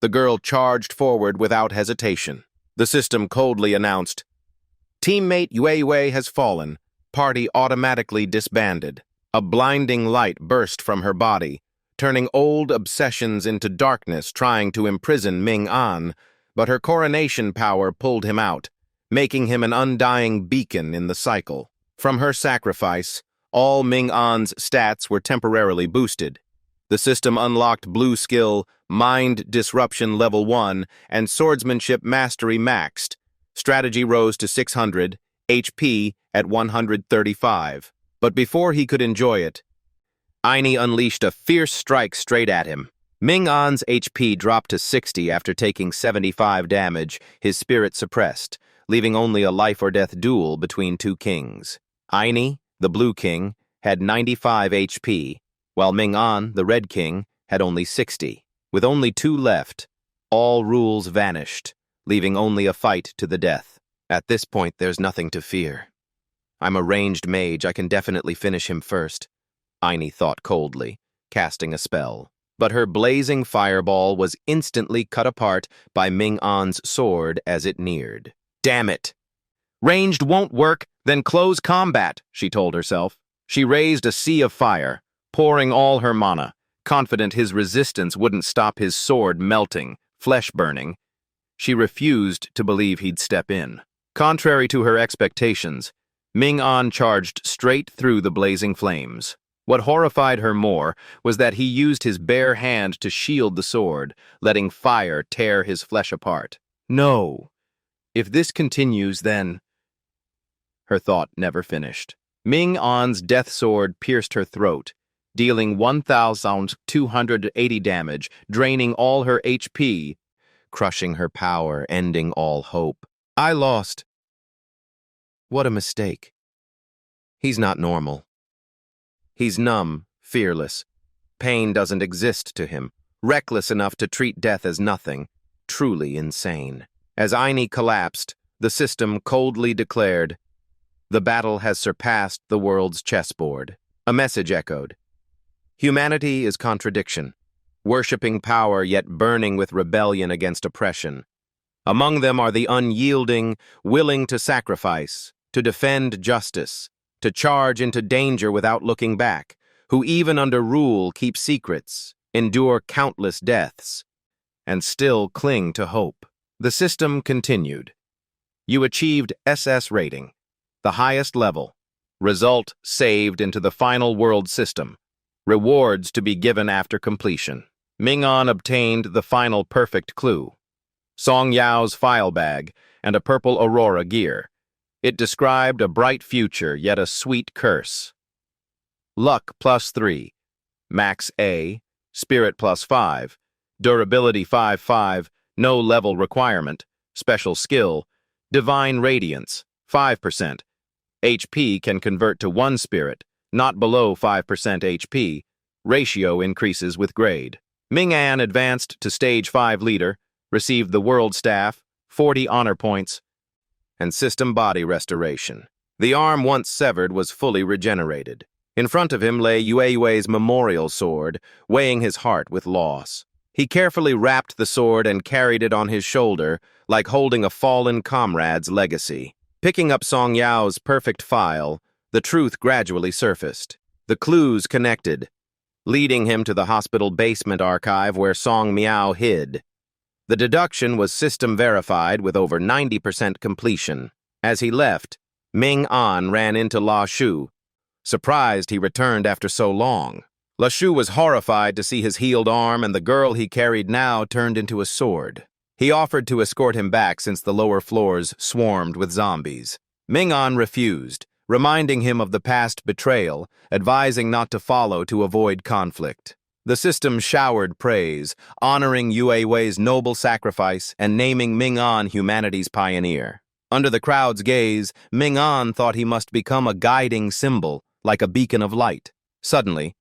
the girl charged forward without hesitation. The system coldly announced, "Teammate Yue-Yue has fallen. Party automatically disbanded." A blinding light burst from her body, turning old obsessions into darkness, trying to imprison Ming-an, but her coronation power pulled him out, making him an undying beacon in the cycle. From her sacrifice, all Ming-an's stats were temporarily boosted. The system unlocked blue skill, Mind Disruption Level 1, and Swordsmanship Mastery maxed. Strategy rose to 600, HP at 135. But before he could enjoy it, Aini unleashed a fierce strike straight at him. Ming-an's HP dropped to 60 after taking 75 damage, his spirit suppressed, leaving only a life-or-death duel between two kings. Aini, the blue king, had 95 HP, while Ming-an, the red king, had only 60. With only two left, all rules vanished, leaving only a fight to the death. At this point, there's nothing to fear. I'm a ranged mage, I can definitely finish him first, Aini thought coldly, casting a spell. But her blazing fireball was instantly cut apart by Ming-an's sword as it neared. Damn it! Ranged won't work, then close combat, she told herself. She raised a sea of fire, pouring all her mana, confident his resistance wouldn't stop his sword melting, flesh burning. She refused to believe he'd step in. Contrary to her expectations, Ming-an charged straight through the blazing flames. What horrified her more was that he used his bare hand to shield the sword, letting fire tear his flesh apart. No! If this continues, then... Her thought never finished. Ming-an's death sword pierced her throat, dealing 1,280 damage, draining all her HP, crushing her power, ending all hope. I lost. What a mistake. He's not normal. He's numb, fearless. Pain doesn't exist to him, reckless enough to treat death as nothing, truly insane. As Aini collapsed, the system coldly declared, "The battle has surpassed the world's chessboard." A message echoed. Humanity is contradiction, worshipping power yet burning with rebellion against oppression. Among them are the unyielding, willing to sacrifice, to defend justice, to charge into danger without looking back, who even under rule keep secrets, endure countless deaths, and still cling to hope. The system continued. You achieved SS rating, the highest level. Result saved into the final world system. Rewards to be given after completion. Ming-an obtained the final perfect clue. Song Yao's file bag and a purple aurora gear. It described a bright future, yet a sweet curse. Luck +3, Max A, Spirit +5, Durability 5/5, no level requirement, Special Skill, Divine Radiance, 5%. HP can convert to 1 Spirit, not below 5% HP. Ratio increases with grade. Ming-an advanced to Stage 5 Leader, received the World Staff, 40 honor points, and system body restoration. The arm once severed was fully regenerated. In front of him lay Yue's memorial sword, weighing his heart with loss. He carefully wrapped the sword and carried it on his shoulder, like holding a fallen comrade's legacy. Picking up Song Yao's perfect file, the truth gradually surfaced. The clues connected, leading him to the hospital basement archive where Song Miao hid. The deduction was system verified with over 90% completion. As he left, Ming An ran into La Shu. Surprised he returned after so long. La Shu was horrified to see his healed arm, and the girl he carried now turned into a sword. He offered to escort him back since the lower floors swarmed with zombies. Ming An refused, reminding him of the past betrayal, advising not to follow to avoid conflict. The system showered praise, honoring Yue's noble sacrifice and naming Ming An humanity's pioneer. Under the crowd's gaze, Ming An thought he must become a guiding symbol, like a beacon of light. Suddenly,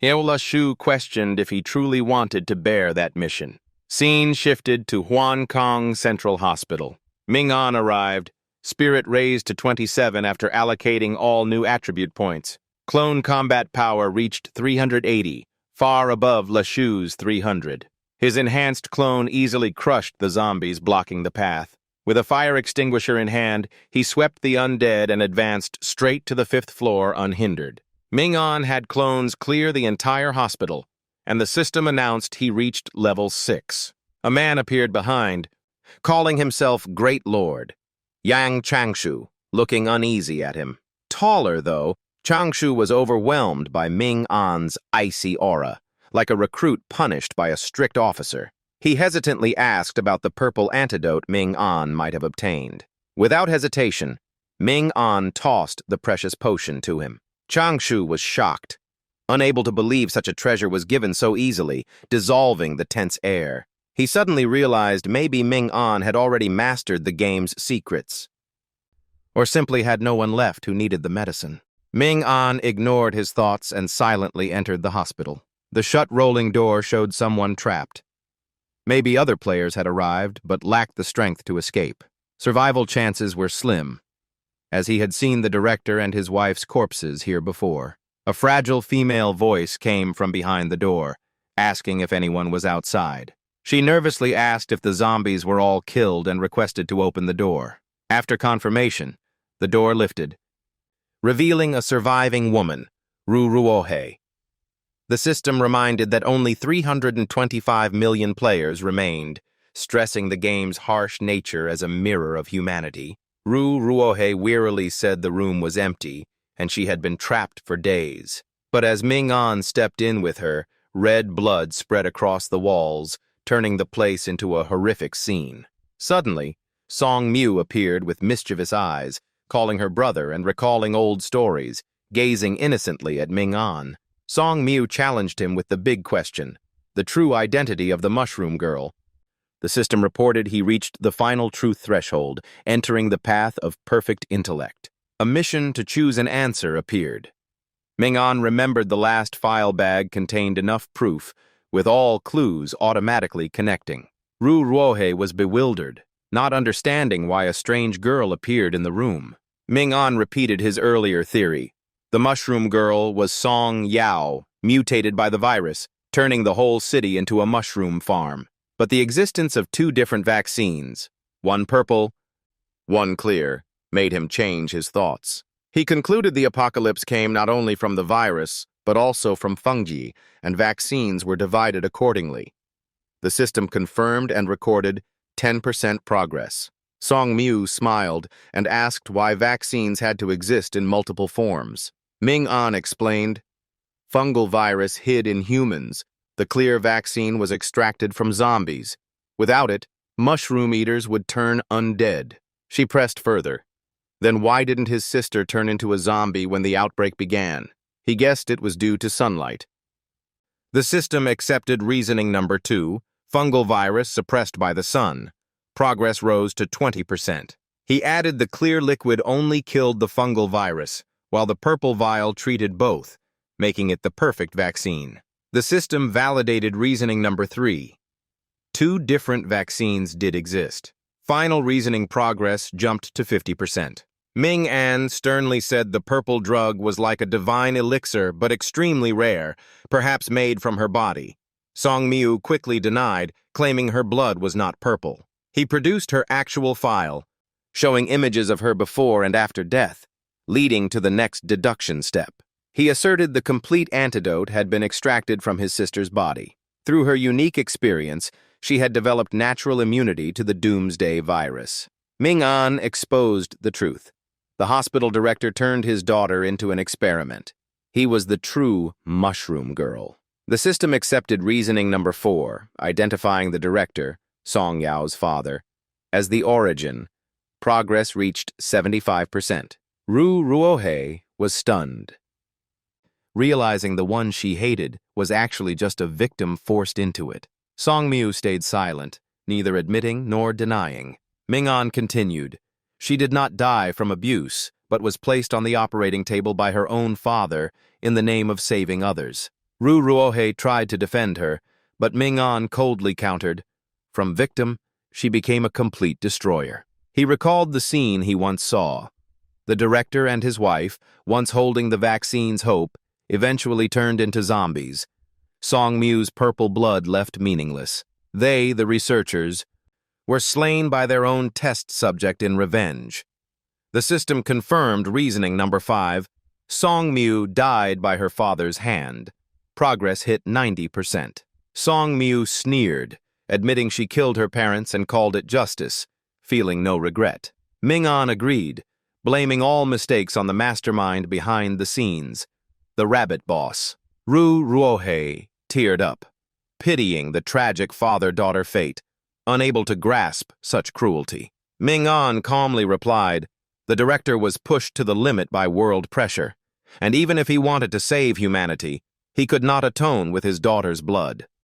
La Shu questioned if he truly wanted to bear that mission. Scene shifted to Huan Kong Central Hospital. Ming An arrived, spirit raised to 27 after allocating all new attribute points. Clone combat power reached 380, far above La Shu's 300. His enhanced clone easily crushed the zombies blocking the path. With a fire extinguisher in hand, he swept the undead and advanced straight to the 5th floor unhindered. Ming An had clones clear the entire hospital, and the system announced he reached level 6. A man appeared behind, calling himself Great Lord. Yang Changshu, looking uneasy at him. Taller, though, Changshu was overwhelmed by Ming An's icy aura, like a recruit punished by a strict officer. He hesitantly asked about the purple antidote Ming An might have obtained. Without hesitation, Ming An tossed the precious potion to him. Changshu was shocked, unable to believe such a treasure was given so easily, dissolving the tense air. He suddenly realized maybe Ming An had already mastered the game's secrets, or simply had no one left who needed the medicine. Ming An ignored his thoughts and silently entered the hospital. The shut rolling door showed someone trapped. Maybe other players had arrived, but lacked the strength to escape. Survival chances were slim, as he had seen the director and his wife's corpses here before. A fragile female voice came from behind the door, asking if anyone was outside. She nervously asked if the zombies were all killed and requested to open the door. After confirmation, the door lifted, revealing a surviving woman, Ruohe. The system reminded that only 325 million players remained, stressing the game's harsh nature as a mirror of humanity. Ruohe wearily said the room was empty, and she had been trapped for days. But as Ming An stepped in with her, red blood spread across the walls, turning the place into a horrific scene. Suddenly, Song Miao appeared with mischievous eyes, calling her brother and recalling old stories, gazing innocently at Ming An. Song Miao challenged him with the big question, the true identity of the mushroom girl. The system reported he reached the final truth threshold, entering the path of perfect intellect. A mission to choose an answer appeared. Ming An remembered the last file bag contained enough proof, with all clues automatically connecting. Ruohe was bewildered, not understanding why a strange girl appeared in the room. Ming An repeated his earlier theory. The mushroom girl was Song Yao, mutated by the virus, turning the whole city into a mushroom farm. But the existence of two different vaccines, one purple, one clear, made him change his thoughts. He concluded the apocalypse came not only from the virus, but also from fungi, and vaccines were divided accordingly. The system confirmed and recorded 10% progress. Song Miao smiled and asked why vaccines had to exist in multiple forms. Ming An explained, fungal virus hid in humans. The clear vaccine was extracted from zombies. Without it, mushroom eaters would turn undead. She pressed further. Then why didn't his sister turn into a zombie when the outbreak began? He guessed it was due to sunlight. The system accepted reasoning number 2, fungal virus suppressed by the sun. Progress rose to 20%. He added the clear liquid only killed the fungal virus, while the purple vial treated both, making it the perfect vaccine. The system validated reasoning number 3. Two different vaccines did exist. Final reasoning progress jumped to 50%. Ming An sternly said the purple drug was like a divine elixir but extremely rare, perhaps made from her body. Song Miu quickly denied, claiming her blood was not purple. He produced her actual file, showing images of her before and after death, leading to the next deduction step. He asserted the complete antidote had been extracted from his sister's body. Through her unique experience, she had developed natural immunity to the doomsday virus. Ming An exposed the truth. The hospital director turned his daughter into an experiment. He was the true mushroom girl. The system accepted reasoning number 4, identifying the director, Song Yao's father, as the origin. Progress reached 75%. Ru Ruohei was stunned, realizing the one she hated was actually just a victim forced into it. Song Miu stayed silent, neither admitting nor denying. Ming An continued. She did not die from abuse, but was placed on the operating table by her own father in the name of saving others. Ru Ruohei tried to defend her, but Ming An coldly countered. From victim, she became a complete destroyer. He recalled the scene he once saw. The director and his wife, once holding the vaccine's hope, eventually turned into zombies. Song Miu's purple blood left meaningless. They, the researchers, were slain by their own test subject in revenge. The system confirmed reasoning number 5. Song Miu died by her father's hand. Progress hit 90%. Song Miu sneered, admitting she killed her parents and called it justice, feeling no regret. Ming An agreed, blaming all mistakes on the mastermind behind the scenes, the rabbit boss. Ru Ruohei teared up, pitying the tragic father-daughter fate, unable to grasp such cruelty. Ming An calmly replied, the director was pushed to the limit by world pressure, and even if he wanted to save humanity, he could not atone with his daughter's blood.